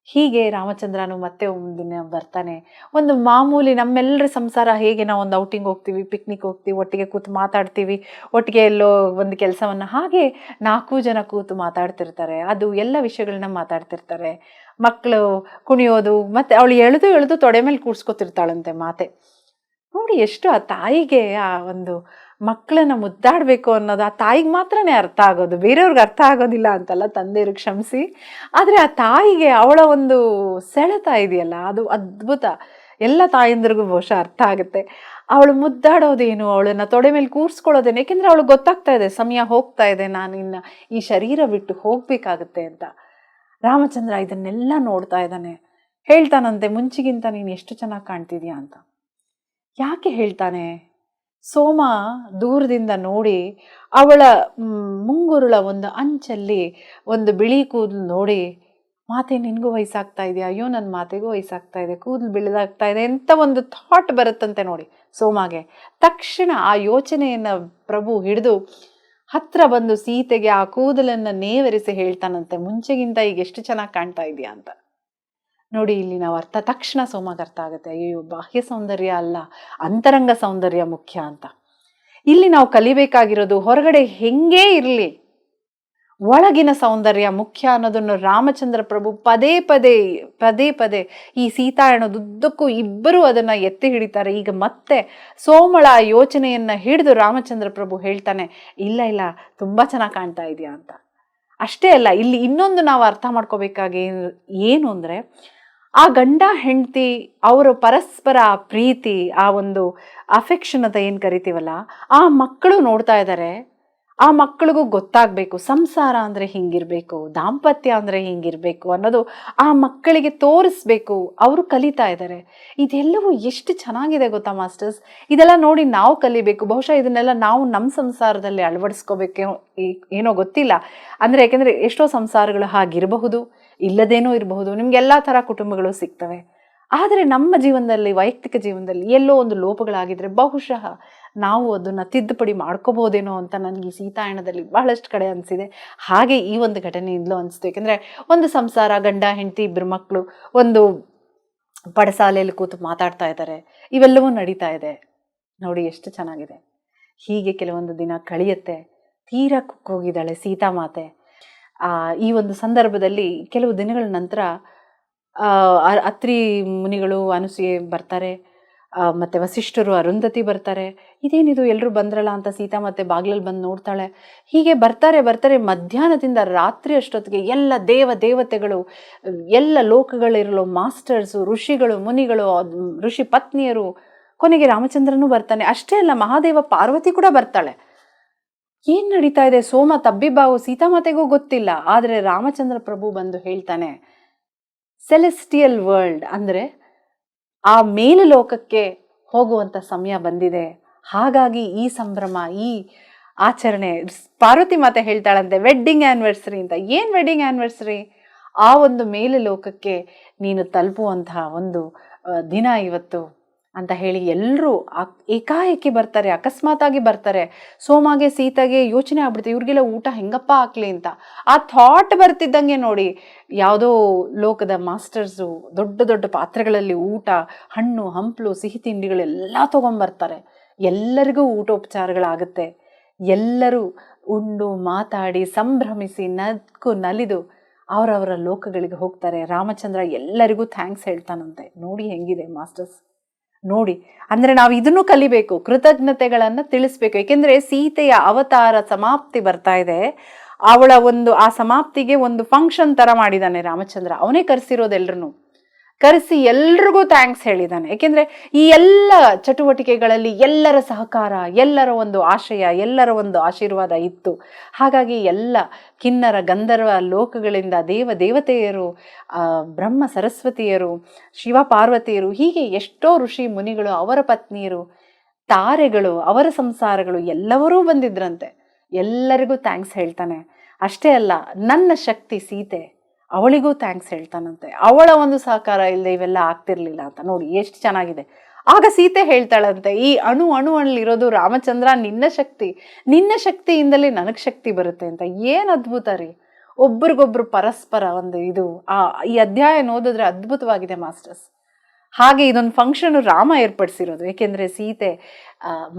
ಹೀಗೆ ರಾಮಚಂದ್ರನು ಮತ್ತೆ ಒಂದಿನ ಬರ್ತಾನೆ. ಒಂದು ಮಾಮೂಲಿ ನಮ್ಮೆಲ್ಲರ ಸಂಸಾರ ಹೇಗೆ, ನಾವು ಒಂದು ಔಟಿಂಗ್ ಹೋಗ್ತೀವಿ, ಪಿಕ್ನಿಕ್ ಹೋಗ್ತೀವಿ, ಒಟ್ಟಿಗೆ ಕೂತು ಮಾತಾಡ್ತೀವಿ, ಒಟ್ಟಿಗೆ ಎಲ್ಲೋ ಒಂದು ಕೆಲಸವನ್ನು, ಹಾಗೆ 4 ಜನ ಕೂತು ಮಾತಾಡ್ತಿರ್ತಾರೆ. ಅದು ಎಲ್ಲ ವಿಷಯಗಳನ್ನ ಮಾತಾಡ್ತಿರ್ತಾರೆ. ಮಕ್ಕಳು ಕುಣಿಯೋದು, ಮತ್ತು ಅವಳು ಎಳೆದು ತೊಡೆ ಮೇಲೆ ಕೂಡ್ಸ್ಕೊತಿರ್ತಾಳಂತೆ ಮಾತೆ. ನೋಡಿ ಎಷ್ಟು ಆ ತಾಯಿಗೆ ಆ ಒಂದು ಮಕ್ಕಳನ್ನ ಮುದ್ದಾಡಬೇಕು ಅನ್ನೋದು ಆ ತಾಯಿಗೆ ಮಾತ್ರನೇ ಅರ್ಥ ಆಗೋದು, ಬೇರೆಯವ್ರಿಗೆ ಅರ್ಥ ಆಗೋದಿಲ್ಲ ಅಂತಲ್ಲ, ತಂದೆಯವ್ರಿಗೆ ಕ್ಷಮಿಸಿ. ಆದರೆ ಆ ತಾಯಿಗೆ ಅವಳ ಒಂದು ಸೆಳೆತ ಇದೆಯಲ್ಲ, ಅದು ಅದ್ಭುತ. ಎಲ್ಲ ತಾಯಂದ್ರಿಗೂ ಬಹುಶಃ ಅರ್ಥ ಆಗುತ್ತೆ. ಅವಳು ಮುದ್ದಾಡೋದೇನು, ಅವಳನ್ನು ತೊಡೆ ಮೇಲೆ ಕೂರಿಸ್ಕೊಳ್ಳೋದೇನು, ಏಕೆಂದರೆ ಅವಳಿಗೆ ಗೊತ್ತಾಗ್ತಾ ಇದೆ ಸಮಯ ಹೋಗ್ತಾ ಇದೆ, ನಾನು ಇನ್ನು ಈ ಶರೀರ ಬಿಟ್ಟು ಹೋಗಬೇಕಾಗತ್ತೆ ಅಂತ. ರಾಮಚಂದ್ರ ಇದನ್ನೆಲ್ಲ ನೋಡ್ತಾ ಇದ್ದಾನೆ. ಹೇಳ್ತಾನಂತೆ, ಮುಂಚಿಗಿಂತ ನೀನು ಎಷ್ಟು ಚೆನ್ನಾಗಿ ಕಾಣ್ತಿದ್ಯಾ ಅಂತ. ಯಾಕೆ ಹೇಳ್ತಾನೆ? ಸೋಮ ದೂರದಿಂದ ನೋಡಿ ಅವಳ ಮುಂಗುರುಳ ಒಂದು ಅಂಚಲ್ಲಿ ಒಂದು ಬಿಳಿ ಕೂದಲು ನೋಡಿ, ಮಾತೆ ನಿನಗೂ ವಯಸ್ಸಾಗ್ತಾ ಇದೆಯಾ, ಅಯ್ಯೋ ನನ್ನ ಮಾತೆಗೂ ವಯಸ್ಸಾಗ್ತಾ ಇದೆ, ಕೂದಲು ಬಿಳಿದಾಗ್ತಾ ಇದೆ ಅಂತ ಒಂದು ಥಾಟ್ ಬರುತ್ತಂತೆ ನೋಡಿ ಸೋಮಗೆ. ತಕ್ಷಣ ಆ ಯೋಚನೆಯನ್ನು ಪ್ರಭು ಹಿಡಿದು ಹತ್ರ ಬಂದು ಸೀತೆಗೆ ಆ ಕೂದಲನ್ನು ನೇವರಿಸಿ ಹೇಳ್ತಾನಂತೆ, ಮುಂಚೆಗಿಂತ ಈಗ ಎಷ್ಟು ಚೆನ್ನಾಗಿ ಕಾಣ್ತಾ ಇದೆಯಾ ಅಂತ. ನೋಡಿ, ಇಲ್ಲಿ ನಾವು ತಕ್ಷಣ ಸೋಮಗೆ ಅರ್ಥ ಆಗುತ್ತೆ, ಅಯ್ಯೋ ಬಾಹ್ಯ ಸೌಂದರ್ಯ ಅಲ್ಲ, ಅಂತರಂಗ ಸೌಂದರ್ಯ ಮುಖ್ಯ ಅಂತ. ಇಲ್ಲಿ ನಾವು ಕಲಿಬೇಕಾಗಿರೋದು, ಹೊರಗಡೆ ಹೆಂಗೇ ಇರಲಿ ಒಳಗಿನ ಸೌಂದರ್ಯ ಮುಖ್ಯ ಅನ್ನೋದನ್ನು ರಾಮಚಂದ್ರ ಪ್ರಭು ಪದೇ ಪದೇ ಈ ಸೀತಾಯಣದುದ್ದಕ್ಕೂ ಇಬ್ಬರು ಅದನ್ನು ಎತ್ತಿ ಹಿಡಿತಾರೆ. ಈಗ ಮತ್ತೆ ಸೋಮಳ ಯೋಚನೆಯನ್ನು ಹಿಡಿದು ರಾಮಚಂದ್ರ ಪ್ರಭು ಹೇಳ್ತಾನೆ, ಇಲ್ಲ ತುಂಬ ಚೆನ್ನಾಗಿ ಕಾಣ್ತಾ ಇದೆಯಾ ಅಂತ. ಅಷ್ಟೇ ಅಲ್ಲ, ಇಲ್ಲಿ ಇನ್ನೊಂದು ನಾವು ಅರ್ಥ ಮಾಡ್ಕೋಬೇಕಾಗಿ ಏನು ಅಂದರೆ, ಆ ಗಂಡ ಹೆಂಡತಿ ಅವರು ಪರಸ್ಪರ ಪ್ರೀತಿ, ಆ ಒಂದು ಅಫೆಕ್ಷನ್ ಅಂತ ಏನು ಕರಿತೀವಲ್ಲ, ಆ ಮಕ್ಕಳು ನೋಡ್ತಾ ಇದ್ದಾರೆ. ಆ ಮಕ್ಕಳಿಗೂ ಗೊತ್ತಾಗಬೇಕು ಸಂಸಾರ ಅಂದರೆ ಹಿಂಗಿರಬೇಕು, ದಾಂಪತ್ಯ ಅಂದರೆ ಹಿಂಗಿರಬೇಕು ಅನ್ನೋದು ಆ ಮಕ್ಕಳಿಗೆ ತೋರಿಸ್ಬೇಕು. ಅವರು ಕಲಿತಾ ಇದ್ದಾರೆ. ಇದೆಲ್ಲವೂ ಎಷ್ಟು ಚೆನ್ನಾಗಿದೆ ಗೊತ್ತಾ ಮಾಸ್ಟರ್ಸ್. ಇದೆಲ್ಲ ನೋಡಿ ನಾವು ಕಲಿಬೇಕು. ಬಹುಶಃ ಇದನ್ನೆಲ್ಲ ನಾವು ನಮ್ಮ ಸಂಸಾರದಲ್ಲಿ ಅಳವಡಿಸ್ಕೋಬೇಕೇನೋ ಏನೋ ಗೊತ್ತಿಲ್ಲ. ಅಂದರೆ ಯಾಕೆಂದರೆ ಎಷ್ಟೋ ಸಂಸಾರಗಳು ಹಾಗಿರಬಹುದು, ಇಲ್ಲದೇನೂ ಇರಬಹುದು. ನಿಮ್ಗೆಲ್ಲ ಥರ ಕುಟುಂಬಗಳು ಸಿಗ್ತವೆ. ಆದರೆ ನಮ್ಮ ಜೀವನದಲ್ಲಿ, ವೈಯಕ್ತಿಕ ಜೀವನದಲ್ಲಿ ಎಲ್ಲೋ ಒಂದು ಲೋಪಗಳಾಗಿದ್ರೆ ಬಹುಶಃ ನಾವು ಅದನ್ನು ತಿದ್ದುಪಡಿ ಮಾಡ್ಕೋಬೋದೇನೋ ಅಂತ ನನಗೆ ಈ ಸೀತಾಯಣದಲ್ಲಿ ಬಹಳಷ್ಟು ಕಡೆ ಅನಿಸಿದೆ. ಹಾಗೆ ಈ ಒಂದು ಘಟನೆಯಿಂದಲೂ ಅನಿಸ್ತು. ಯಾಕೆಂದರೆ ಒಂದು ಸಂಸಾರ, ಗಂಡ ಹೆಂಡತಿ ಇಬ್ಬರು ಮಕ್ಕಳು ಒಂದು ಪಡಸಾಲೆಯಲ್ಲಿ ಕೂತು ಮಾತಾಡ್ತಾ ಇದ್ದಾರೆ. ಇವೆಲ್ಲವೂ ನಡೀತಾ ಇದೆ. ನೋಡಿ ಎಷ್ಟು ಚೆನ್ನಾಗಿದೆ. ಹೀಗೆ ಕೆಲವೊಂದು ದಿನ ಕಳೆಯುತ್ತೆ. ತೀರಾ ಕುಕ್ಕೋಗಿದ್ದಾಳೆ ಸೀತಾಮಾತೆ. ಈ ಒಂದು ಸಂದರ್ಭದಲ್ಲಿ ಕೆಲವು ದಿನಗಳ ನಂತರ ಅತ್ರಿ ಮುನಿಗಳು, ಅನುಸೂಯೆ ಬರ್ತಾರೆ. ಮತ್ತು ವಸಿಷ್ಠರು, ಅರುಂಧತಿ ಬರ್ತಾರೆ. ಇದೇನಿದು ಎಲ್ಲರೂ ಬಂದ್ರಲ್ಲ ಅಂತ ಸೀತಾಮಾತೆ ಬಾಗಿಲಲ್ಲಿ ಬಂದು ನೋಡ್ತಾಳೆ. ಹೀಗೆ ಬರ್ತಾರೆ ಮಧ್ಯಾಹ್ನದಿಂದ ರಾತ್ರಿ ಅಷ್ಟೊತ್ತಿಗೆ ಎಲ್ಲ ದೇವತೆಗಳು, ಎಲ್ಲ ಲೋಕಗಳಿರಲು ಮಾಸ್ಟರ್ಸು, ಋಷಿಗಳು, ಮುನಿಗಳು, ಋಷಿ ಪತ್ನಿಯರು, ಕೊನೆಗೆ ರಾಮಚಂದ್ರನೂ ಬರ್ತಾನೆ. ಅಷ್ಟೇ ಅಲ್ಲ, ಮಹಾದೇವ ಪಾರ್ವತಿ ಕೂಡ ಬರ್ತಾಳೆ. ಏನು ನಡೀತಾ ಇದೆ? ಸೋಮ ತಬ್ಬಿಬ್ಬಾವು ಸೀತಾಮಾತೆಗೂ ಗೊತ್ತಿಲ್ಲ. ಆದರೆ ರಾಮಚಂದ್ರ ಪ್ರಭು ಬಂದು ಹೇಳ್ತಾನೆ, ಸೆಲೆಸ್ಟಿಯಲ್ ವರ್ಲ್ಡ್ ಅಂದರೆ ಆ ಮೇಲು ಲೋಕಕ್ಕೆ ಹೋಗುವಂಥ ಸಮಯ ಬಂದಿದೆ. ಹಾಗಾಗಿ ಈ ಸಂಭ್ರಮ, ಈ ಆಚರಣೆ. ಪಾರ್ವತಿ ಮಾತೆ ಹೇಳ್ತಾಳಂತೆ ವೆಡ್ಡಿಂಗ್ ಆ್ಯನಿವರ್ಸರಿ ಅಂತ. ಏನು ವೆಡ್ಡಿಂಗ್ ಆ್ಯನಿವರ್ಸರಿ? ಆ ಒಂದು ಮೇಲು ಲೋಕಕ್ಕೆ ನೀನು ತಲುಪುವಂತಹ ಒಂದು ದಿನ ಇವತ್ತು ಅಂತ ಹೇಳಿ ಎಲ್ಲರೂ ಏಕಾಏಕಿ ಬರ್ತಾರೆ, ಅಕಸ್ಮಾತಾಗಿ ಬರ್ತಾರೆ. ಸೋಮಾಗೆ ಸೀತಾಗೆ ಯೋಚನೆ ಆಗ್ಬಿಡುತ್ತೆ, ಇವ್ರಿಗೆಲ್ಲ ಊಟ ಹೆಂಗಪ್ಪ ಹಾಕ್ಲಿ ಅಂತ. ಆ ಥಾಟ್ ಬರ್ತಿದ್ದಂಗೆ ನೋಡಿ, ಯಾವುದೋ ಲೋಕದ ಮಾಸ್ಟರ್ಸು ದೊಡ್ಡ ದೊಡ್ಡ ಪಾತ್ರೆಗಳಲ್ಲಿ ಊಟ, ಹಣ್ಣು ಹಂಪಲು, ಸಿಹಿ ತಿಂಡಿಗಳೆಲ್ಲ ತೊಗೊಂಬರ್ತಾರೆ. ಎಲ್ಲರಿಗೂ ಊಟೋಪಚಾರಗಳಾಗುತ್ತೆ. ಎಲ್ಲರೂ ಉಂಡು ಮಾತಾಡಿ ಸಂಭ್ರಮಿಸಿ ನಕ್ಕು ನಲಿದು ಅವರವರ ಲೋಕಗಳಿಗೆ ಹೋಗ್ತಾರೆ. ರಾಮಚಂದ್ರ ಎಲ್ಲರಿಗೂ ಥ್ಯಾಂಕ್ಸ್ ಹೇಳ್ತಾನಂತೆ. ನೋಡಿ ಹೆಂಗಿದೆ ಮಾಸ್ಟರ್ಸ್, ನೋಡಿ. ಅಂದರೆ ನಾವು ಇದನ್ನು ಕಲಿಬೇಕು, ಕೃತಜ್ಞತೆಗಳನ್ನು ತಿಳಿಸ್ಬೇಕು. ಏಕೆಂದರೆ ಸೀತೆಯ ಅವತಾರ ಸಮಾಪ್ತಿ ಬರ್ತಾ ಇದೆ. ಅವಳ ಒಂದು ಆ ಸಮಾಪ್ತಿಗೆ ಒಂದು ಫಂಕ್ಷನ್ ಥರ ಮಾಡಿದ್ದಾನೆ ರಾಮಚಂದ್ರ. ಅವನೇ ಕರೆಸಿರೋದೆಲ್ಲರನ್ನು ಕರೆಸಿ ಎಲ್ರಿಗೂ ಥ್ಯಾಂಕ್ಸ್ ಹೇಳಿದ್ದಾನೆ. ಏಕೆಂದರೆ ಈ ಎಲ್ಲ ಚಟುವಟಿಕೆಗಳಲ್ಲಿ ಎಲ್ಲರ ಸಹಕಾರ, ಎಲ್ಲರ ಒಂದು ಆಶಯ, ಎಲ್ಲರ ಒಂದು ಆಶೀರ್ವಾದ ಇತ್ತು. ಹಾಗಾಗಿ ಎಲ್ಲ ಕಿನ್ನರ ಗಂಧರ್ವ ಲೋಕಗಳಿಂದ ದೇವತೆಯರು, ಬ್ರಹ್ಮ ಸರಸ್ವತಿಯರು, ಶಿವ ಪಾರ್ವತಿಯರು, ಹೀಗೆ ಎಷ್ಟೋ ಋಷಿ ಮುನಿಗಳು, ಅವರ ಪತ್ನಿಯರು, ತಾರೆಗಳು, ಅವರ ಸಂಸಾರಗಳು ಎಲ್ಲವರೂ ಬಂದಿದ್ರಂತೆ. ಎಲ್ಲರಿಗೂ ಥ್ಯಾಂಕ್ಸ್ ಹೇಳ್ತಾನೆ. ಅಷ್ಟೇ ಅಲ್ಲ, ನನ್ನ ಶಕ್ತಿ ಸೀತೆ, ಅವಳಿಗೂ ಥ್ಯಾಂಕ್ಸ್ ಹೇಳ್ತಾನಂತೆ. ಅವಳ ಒಂದು ಸಹಕಾರ ಇಲ್ಲದೆ ಇವೆಲ್ಲ ಆಗ್ತಿರ್ಲಿಲ್ಲ ಅಂತ. ನೋಡಿ ಎಷ್ಟು ಚೆನ್ನಾಗಿದೆ. ಆಗ ಸೀತೆ ಹೇಳ್ತಾಳಂತೆ, ಈ ಅಣುವಲ್ಲಿರೋದು ರಾಮಚಂದ್ರ ನಿನ್ನ ಶಕ್ತಿಯಿಂದಲೇ ನನಗೆ ಶಕ್ತಿ ಬರುತ್ತೆ ಅಂತ. ಏನು ಅದ್ಭುತ ರೀ! ಒಬ್ರಿಗೊಬ್ರು ಪರಸ್ಪರ ಒಂದು ಇದು ಈ ಅಧ್ಯಾಯ ಓದಿದ್ರೆ ಅದ್ಭುತವಾಗಿದೆ ಮಾಸ್ಟರ್ಸ್. ಹಾಗೆ ಇದೊಂದು ಫಂಕ್ಷನ್ ರಾಮ ಏರ್ಪಡಿಸಿರೋದು. ಏಕೆಂದರೆ ಸೀತೆ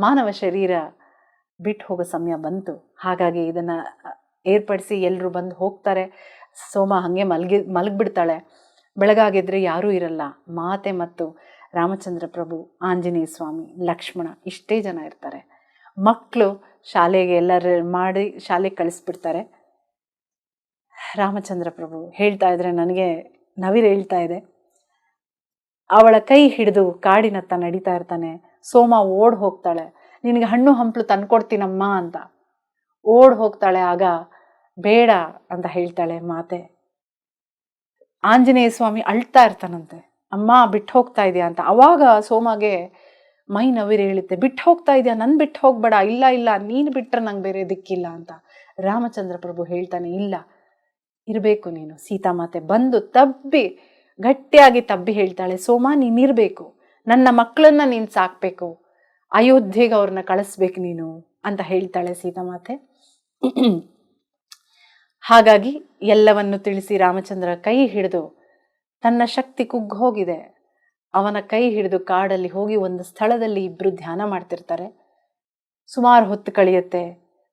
ಮಾನವ ಶರೀರ ಬಿಟ್ಟು ಹೋಗೋ ಸಮಯ ಬಂತು. ಹಾಗಾಗಿ ಇದನ್ನು ಏರ್ಪಡಿಸಿ ಎಲ್ಲರೂ ಬಂದು ಹೋಗ್ತಾರೆ. ಸೋಮ ಹಾಗೆ ಮಲಗಿಬಿಡ್ತಾಳೆ. ಬೆಳಗಾಗಿದ್ರೆ ಯಾರೂ ಇರಲ್ಲ. ಮಾತೆ ಮತ್ತು ರಾಮಚಂದ್ರ ಪ್ರಭು, ಆಂಜನೇಯ ಸ್ವಾಮಿ, ಲಕ್ಷ್ಮಣ, ಇಷ್ಟೇ ಜನ ಇರ್ತಾರೆ. ಮಕ್ಕಳು ಶಾಲೆಗೆ ಎಲ್ಲರೂ ಮಾಡಿ ಶಾಲೆಗೆ ಕಳಿಸ್ಬಿಡ್ತಾರೆ. ರಾಮಚಂದ್ರ ಪ್ರಭು ಹೇಳ್ತಾ ಇದ್ರೆ ನನಗೆ ನವಿರು ಹೇಳ್ತಾ ಇದೆ. ಅವಳ ಕೈ ಹಿಡಿದು ಕಾಡಿನತ್ತ ನಡೀತಾ ಇರ್ತಾನೆ. ಸೋಮ ಓಡ್ ಹೋಗ್ತಾಳೆ, ನಿನಗೆ ಹಣ್ಣು ಹಂಪಲು ತಂದ್ಕೊಡ್ತೀನಮ್ಮ ಅಂತ ಓಡ್ ಹೋಗ್ತಾಳೆ. ಆಗ ಬೇಡ ಅಂತ ಹೇಳ್ತಾಳೆ ಮಾತೆ. ಆಂಜನೇಯ ಸ್ವಾಮಿ ಅಳ್ತಾ ಇರ್ತಾನಂತೆ, ಅಮ್ಮ ಬಿಟ್ಟು ಹೋಗ್ತಾ ಇದೆಯಾ ಅಂತ. ಅವಾಗ ಸೋಮಗೆ ಮೈ ನವಿರು ಹೇಳುತ್ತೆ, ಬಿಟ್ಟು ಹೋಗ್ತಾ ಇದೆಯಾ, ನನ್ನ ಬಿಟ್ಟು ಹೋಗ್ಬೇಡ. ಇಲ್ಲ ನೀನು ಬಿಟ್ಟರೆ ನಂಗೆ ಬೇರೆ ದಿಕ್ಕಿಲ್ಲ ಅಂತ. ರಾಮಚಂದ್ರ ಪ್ರಭು ಹೇಳ್ತಾನೆ, ಇಲ್ಲ ಇರಬೇಕು ನೀನು. ಸೀತಾಮಾತೆ ಬಂದು ಗಟ್ಟಿಯಾಗಿ ತಬ್ಬಿ ಹೇಳ್ತಾಳೆ, ಸೋಮ ನೀನಿರಬೇಕು, ನನ್ನ ಮಕ್ಕಳನ್ನ ನೀನು ಸಾಕಬೇಕು, ಅಯೋಧ್ಯೆಗೆ ಅವ್ರನ್ನ ಕಳಿಸ್ಬೇಕು ನೀನು ಅಂತ ಹೇಳ್ತಾಳೆ ಸೀತಾಮಾತೆ. ಹಾಗಾಗಿ ಎಲ್ಲವನ್ನು ತಿಳಿಸಿ ರಾಮಚಂದ್ರ ಕೈ ಹಿಡಿದು, ತನ್ನ ಶಕ್ತಿ ಕುಗ್ಗಿ ಹೋಗಿದೆ, ಅವನ ಕೈ ಹಿಡಿದು ಕಾಡಲ್ಲಿ ಹೋಗಿ ಒಂದು ಸ್ಥಳದಲ್ಲಿ ಇಬ್ಬರು ಧ್ಯಾನ ಮಾಡ್ತಿರ್ತಾರೆ. ಸುಮಾರು ಹೊತ್ತು ಕಳೆಯುತ್ತೆ.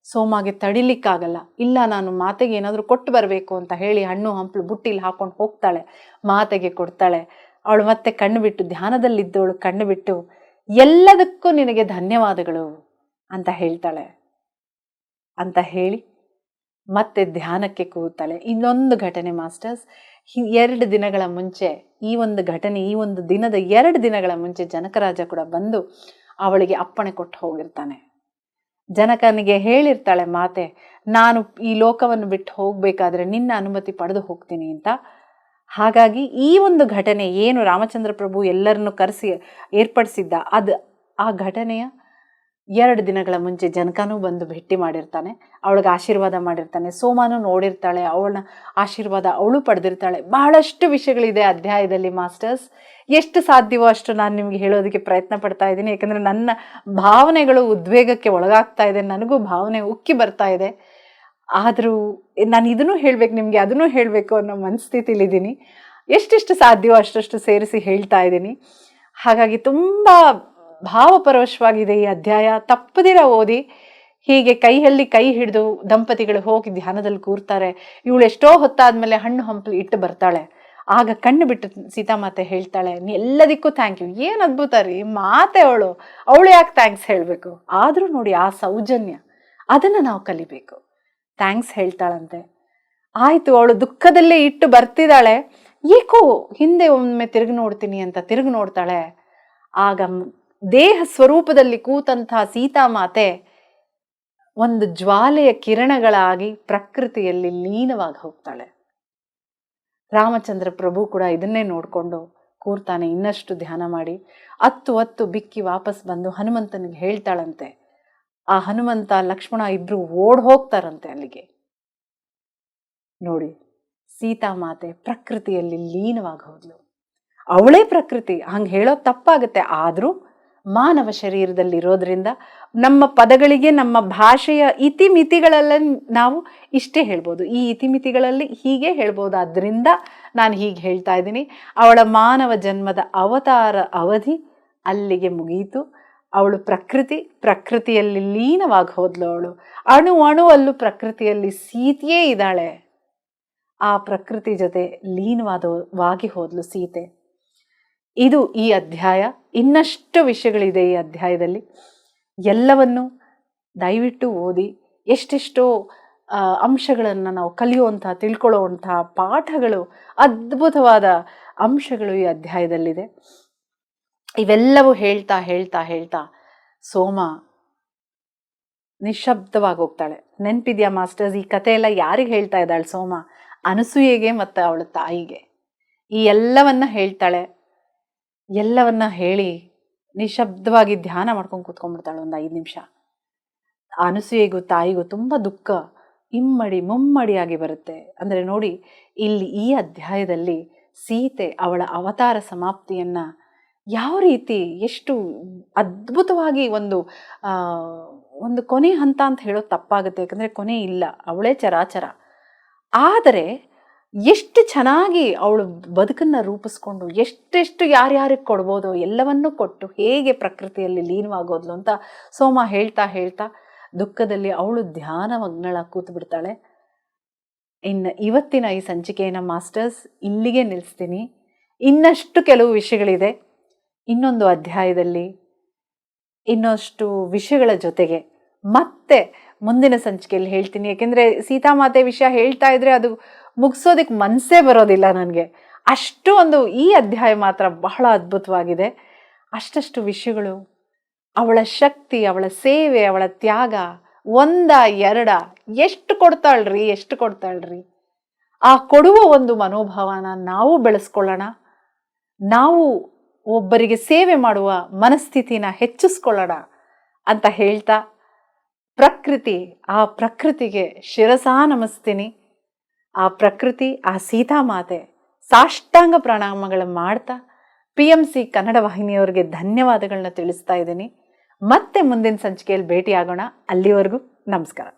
ಸೋಮಗೆ ತಡಿಲಿಕ್ಕಾಗಲ್ಲ. ಇಲ್ಲ, ನಾನು ಮಾತೆಗೆ ಏನಾದರೂ ಕೊಟ್ಟು ಬರಬೇಕು ಅಂತ ಹೇಳಿ ಹಣ್ಣು ಹಂಪಲು ಬುಟ್ಟಿಲಿ ಹಾಕೊಂಡು ಹೋಗ್ತಾಳೆ. ಮಾತೆಗೆ ಕೊಡ್ತಾಳೆ. ಅವಳು ಮತ್ತೆ ಕಣ್ಣು ಬಿಟ್ಟು, ಧ್ಯಾನದಲ್ಲಿದ್ದವಳು ಕಣ್ಣು ಬಿಟ್ಟು, ಎಲ್ಲದಕ್ಕೂ ನಿನಗೆ ಧನ್ಯವಾದಗಳು ಅಂತ ಹೇಳ್ತಾಳೆ. ಅಂತ ಹೇಳಿ ಮತ್ತೆ ಧ್ಯಾನಕ್ಕೆ ಕೂತಾಳೆ. ಇನ್ನೊಂದು ಘಟನೆ ಮಾಸ್ಟರ್ಸ್, 2 ದಿನಗಳ ಮುಂಚೆ ಈ ಒಂದು ಘಟನೆ, ಈ ಒಂದು ದಿನದ 2 ದಿನಗಳ ಮುಂಚೆ ಜನಕರಾಜ ಕೂಡ ಬಂದು ಅವಳಿಗೆ ಅಪ್ಪಣೆ ಕೊಟ್ಟು ಹೋಗಿರ್ತಾನೆ. ಜನಕನಿಗೆ ಹೇಳಿರ್ತಾಳೆ ಮಾತೆ, ನಾನು ಈ ಲೋಕವನ್ನು ಬಿಟ್ಟು ಹೋಗಬೇಕಾದ್ರೆ ನಿನ್ನ ಅನುಮತಿ ಪಡೆದು ಹೋಗ್ತೀನಿ ಅಂತ. ಹಾಗಾಗಿ ಈ ಒಂದು ಘಟನೆ ಏನು ರಾಮಚಂದ್ರ ಪ್ರಭು ಎಲ್ಲರನ್ನು ಕರೆಸಿ ಏರ್ಪಡಿಸಿದ್ದ, ಆ ಘಟನೆಯ 2 ದಿನಗಳ ಮುಂಚೆ ಜನಕನೂ ಬಂದು ಭೇಟಿ ಮಾಡಿರ್ತಾನೆ, ಅವಳಿಗೆ ಆಶೀರ್ವಾದ ಮಾಡಿರ್ತಾನೆ. ಸೋಮಾನು ನೋಡಿರ್ತಾಳೆ, ಅವಳನ್ನ ಆಶೀರ್ವಾದ ಅವಳು ಪಡೆದಿರ್ತಾಳೆ. ಬಹಳಷ್ಟು ವಿಷಯಗಳಿದೆ ಅಧ್ಯಾಯದಲ್ಲಿ ಮಾಸ್ಟರ್ಸ್. ಎಷ್ಟು ಸಾಧ್ಯವೋ ಅಷ್ಟು ನಾನು ನಿಮಗೆ ಹೇಳೋದಕ್ಕೆ ಪ್ರಯತ್ನ ಪಡ್ತಾ ಇದ್ದೀನಿ, ಯಾಕಂದರೆ ನನ್ನ ಭಾವನೆಗಳು ಉದ್ವೇಗಕ್ಕೆ ಒಳಗಾಗ್ತಾ ಇದೆ, ನನಗೂ ಭಾವನೆ ಉಕ್ಕಿ ಬರ್ತಾ ಇದೆ. ಆದರೂ ನಾನು ಇದನ್ನು ಹೇಳಬೇಕು ನಿಮಗೆ, ಅದನ್ನು ಹೇಳಬೇಕು ಅನ್ನೋ ಮನಸ್ಥಿತಿಲಿದ್ದೀನಿ. ಎಷ್ಟೆಷ್ಟು ಸಾಧ್ಯವೋ ಅಷ್ಟಷ್ಟು ಸೇರಿಸಿ ಹೇಳ್ತಾ ಇದ್ದೀನಿ. ಹಾಗಾಗಿ ತುಂಬ ಭಾವಪರವಶವಾಗಿದೆ ಈ ಅಧ್ಯಾಯ. ತಪ್ಪದಿರ ಓದಿ. ಹೀಗೆ ಕೈಯಲ್ಲಿ ಕೈ ಹಿಡಿದು ದಂಪತಿಗಳು ಹೋಗಿ ಧ್ಯಾನದಲ್ಲಿ ಕೂರ್ತಾರೆ. ಇವಳು ಎಷ್ಟೋ ಹೊತ್ತಾದ್ಮೇಲೆ ಹಣ್ಣು ಹಂಪಲು ಇಟ್ಟು ಬರ್ತಾಳೆ. ಆಗ ಕಣ್ಣು ಬಿಟ್ಟು ಸೀತಾಮಾತೆ ಹೇಳ್ತಾಳೆ, ಎಲ್ಲದಕ್ಕೂ ಥ್ಯಾಂಕ್ ಯು. ಏನು ಅದ್ಭುತ ರೀ ಮಾತೆ ಅವಳು ಯಾಕೆ ಥ್ಯಾಂಕ್ಸ್ ಹೇಳಬೇಕು? ಆದರೂ ನೋಡಿ ಆ ಸೌಜನ್ಯ, ಅದನ್ನು ನಾವು ಕಲಿಬೇಕು. ಥ್ಯಾಂಕ್ಸ್ ಹೇಳ್ತಾಳಂತೆ. ಆಯಿತು, ಅವಳು ದುಃಖದಲ್ಲೇ ಇಟ್ಟು ಬರ್ತಿದ್ದಾಳೆ. ಏಕೋ ಹಿಂದೆ ಒಮ್ಮೆ ತಿರುಗಿ ನೋಡ್ತೀನಿ ಅಂತ ತಿರುಗಿ ನೋಡ್ತಾಳೆ. ಆಗ ದೇಹ ಸ್ವರೂಪದಲ್ಲಿ ಕೂತಂತಹ ಸೀತಾಮಾತೆ ಒಂದು ಜ್ವಾಲೆಯ ಕಿರಣಗಳಾಗಿ ಪ್ರಕೃತಿಯಲ್ಲಿ ಲೀನವಾಗಿ ಹೋಗ್ತಾಳೆ. ರಾಮಚಂದ್ರ ಪ್ರಭು ಕೂಡ ಇದನ್ನೇ ನೋಡಿಕೊಂಡು ಕೂರ್ತಾನೆ, ಇನ್ನಷ್ಟು ಧ್ಯಾನ ಮಾಡಿ. ಹತ್ತು ಬಿಕ್ಕಿ ವಾಪಸ್ ಬಂದು ಹನುಮಂತನಿಗೆ ಹೇಳ್ತಾಳಂತೆ. ಆ ಹನುಮಂತ ಲಕ್ಷ್ಮಣ ಇಬ್ರು ಓಡ್ ಹೋಗ್ತಾರಂತೆ ಅಲ್ಲಿಗೆ. ನೋಡಿ, ಸೀತಾಮಾತೆ ಪ್ರಕೃತಿಯಲ್ಲಿ ಲೀನವಾಗಿ ಹೋದ್ಲು. ಅವಳೇ ಪ್ರಕೃತಿ, ಹಂಗೆ ಹೇಳೋದು ತಪ್ಪಾಗುತ್ತೆ. ಆದರೂ ಮಾನವ ಶರೀರದಲ್ಲಿರೋದ್ರಿಂದ ನಮ್ಮ ಪದಗಳಿಗೆ, ನಮ್ಮ ಭಾಷೆಯ ಇತಿಮಿತಿಗಳೆಲ್ಲ ನಾವು ಇಷ್ಟೇ ಹೇಳ್ಬೋದು, ಈ ಇತಿಮಿತಿಗಳಲ್ಲಿ ಹೀಗೆ ಹೇಳ್ಬೋದು. ಆದ್ದರಿಂದ ನಾನು ಹೀಗೆ ಹೇಳ್ತಾ ಇದ್ದೀನಿ. ಅವಳ ಮಾನವ ಜನ್ಮದ ಅವತಾರ ಅವಧಿ ಅಲ್ಲಿಗೆ ಮುಗಿಯಿತು. ಅವಳು ಪ್ರಕೃತಿಯಲ್ಲಿ ಲೀನವಾಗಿ ಹೋದ್ಲು. ಅವಳು ಅಣುವಲ್ಲೂ ಪ್ರಕೃತಿಯಲ್ಲಿ ಸೀತೆಯೇ ಇದ್ದಾಳೆ. ಆ ಪ್ರಕೃತಿ ಜೊತೆ ಲೀನವಾಗಿ ಹೋದ್ಲು ಸೀತೆ. ಇದು ಈ ಅಧ್ಯಾಯ. ಇನ್ನಷ್ಟು ವಿಷಯಗಳಿದೆ ಈ ಅಧ್ಯಾಯದಲ್ಲಿ. ಎಲ್ಲವನ್ನು ದಯವಿಟ್ಟು ಓದಿ. ಎಷ್ಟೆಷ್ಟೋ ಅಂಶಗಳನ್ನು ನಾವು ಕಲಿಯುವಂಥ, ತಿಳ್ಕೊಳ್ಳುವಂಥ ಪಾಠಗಳು, ಅದ್ಭುತವಾದ ಅಂಶಗಳು ಈ ಅಧ್ಯಾಯದಲ್ಲಿದೆ. ಇವೆಲ್ಲವೂ ಹೇಳ್ತಾ ಹೇಳ್ತಾ ಹೇಳ್ತಾ ಸೋಮ ನಿಶಬ್ದವಾಗಿ ಹೋಗ್ತಾಳೆ. ನೆನಪಿದ್ಯಾ ಮಾಸ್ಟರ್ಸ್, ಈ ಕಥೆ ಎಲ್ಲ ಯಾರಿಗೆ ಹೇಳ್ತಾ ಇದ್ದಾಳೆ ಸೋಮ? ಅನಸೂಯೆಗೆ ಮತ್ತು ಅವಳ ತಾಯಿಗೆ. ಈ ಎಲ್ಲವನ್ನ ಹೇಳ್ತಾಳೆ. ಎಲ್ಲವನ್ನ ಹೇಳಿ ನಿಶಬ್ದವಾಗಿ ಧ್ಯಾನ ಮಾಡ್ಕೊಂಡು ಕೂತ್ಕೊಂಡ್ಬಿಡ್ತಾಳೆ ಒಂದು 5 ನಿಮಿಷ. ಅನಸೂಯೆಗೂ ತಾಯಿಗೂ ತುಂಬ ದುಃಖ ಇಮ್ಮಡಿ ಮುಮ್ಮಡಿಯಾಗಿ ಬರುತ್ತೆ. ಅಂದರೆ ನೋಡಿ, ಇಲ್ಲಿ ಈ ಅಧ್ಯಾಯದಲ್ಲಿ ಸೀತೆ ಅವಳ ಅವತಾರ ಸಮಾಪ್ತಿಯನ್ನು ಯಾವ ರೀತಿ, ಎಷ್ಟು ಅದ್ಭುತವಾಗಿ ಒಂದು ಕೊನೆ ಹಂತ ಅಂತ ಹೇಳೋದು ತಪ್ಪಾಗುತ್ತೆ, ಯಾಕಂದರೆ ಕೊನೆ ಇಲ್ಲ, ಅವಳೇ ಚರಾಚರ. ಆದರೆ ಎಷ್ಟು ಚೆನ್ನಾಗಿ ಅವಳು ಬದುಕನ್ನು ರೂಪಿಸ್ಕೊಂಡು ಎಷ್ಟೆಷ್ಟು ಯಾರ್ಯಾರಿಗೆ ಕೊಡ್ಬೋದೋ ಎಲ್ಲವನ್ನೂ ಕೊಟ್ಟು ಹೇಗೆ ಪ್ರಕೃತಿಯಲ್ಲಿ ಲೀನವಾಗೋದ್ಲು ಅಂತ ಸೋಮ ಹೇಳ್ತಾ ಹೇಳ್ತಾ ದುಃಖದಲ್ಲಿ ಅವಳು ಧ್ಯಾನಮಗ್ನಳಾಗಿ ಕೂತು ಬಿಡ್ತಾಳೆ. ಇನ್ನು ಇವತ್ತಿನ ಈ ಸಂಚಿಕೆಯನ್ನು ಮಾಸ್ಟರ್ಸ್ ಇಲ್ಲಿಗೆ ನಿಲ್ಲಿಸ್ತೀನಿ. ಇನ್ನಷ್ಟು ಕೆಲವು ವಿಷಯಗಳಿದೆ. ಇನ್ನೊಂದು ಅಧ್ಯಾಯದಲ್ಲಿ ಇನ್ನಷ್ಟು ವಿಷಯಗಳ ಜೊತೆಗೆ ಮತ್ತೆ ಮುಂದಿನ ಸಂಚಿಕೆಯಲ್ಲಿ ಹೇಳ್ತೀನಿ. ಯಾಕೆಂದರೆ ಸೀತಾಮಾತೆ ವಿಷಯ ಹೇಳ್ತಾ ಇದ್ರೆ ಅದು ಮುಗಿಸೋದಕ್ಕೆ ಮನಸ್ಸೇ ಬರೋದಿಲ್ಲ ನನಗೆ. ಈ ಅಧ್ಯಾಯ ಮಾತ್ರ ಬಹಳ ಅದ್ಭುತವಾಗಿದೆ. ಅಷ್ಟಷ್ಟು ವಿಷಯಗಳು, ಅವಳ ಶಕ್ತಿ, ಅವಳ ಸೇವೆ, ಅವಳ ತ್ಯಾಗ, 1 2 ಎಷ್ಟು ಕೊಡ್ತಾಳ್ರಿ. ಆ ಕೊಡುವ ಒಂದು ಮನೋಭಾವನ ನಾವು ಬೆಳೆಸ್ಕೊಳ್ಳೋಣ. ನಾವು ಒಬ್ಬರಿಗೆ ಸೇವೆ ಮಾಡುವ ಮನಸ್ಥಿತಿನ ಹೆಚ್ಚಿಸ್ಕೊಳ್ಳೋಣ ಅಂತ ಹೇಳ್ತಾ, ಆ ಪ್ರಕೃತಿಗೆ ಶಿರಸಾ ನಮಿಸ್ತೀನಿ. ಆ ಪ್ರಕೃತಿ, ಆ ಸೀತಾಮಾತೆ ಸಾಷ್ಟಾಂಗ ಪ್ರಣಾಮಗಳು ಮಾಡ್ತಾ PMC ಕನ್ನಡ ವಾಹಿನಿಯವರಿಗೆ ಧನ್ಯವಾದಗಳನ್ನ ತಿಳಿಸ್ತಾ ಇದ್ದೀನಿ. ಮತ್ತೆ ಮುಂದಿನ ಸಂಚಿಕೆಯಲ್ಲಿ ಭೇಟಿಯಾಗೋಣ. ಅಲ್ಲಿವರೆಗೂ ನಮಸ್ಕಾರ.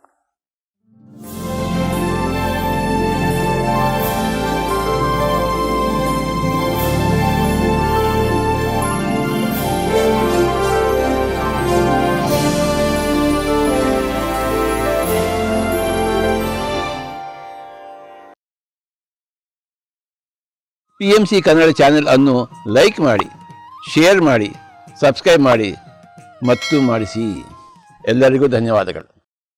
PMC ಕನ್ನಡ ಚಾನೆಲ್ ಅನ್ನು ಲೈಕ್ ಮಾಡಿ, ಶೇರ್ ಮಾಡಿ, ಸಬ್ಸ್ಕ್ರೈಬ್ ಮಾಡಿ ಮತ್ತು ಮಾಡಿಸಿ. ಎಲ್ಲರಿಗೂ ಧನ್ಯವಾದಗಳು.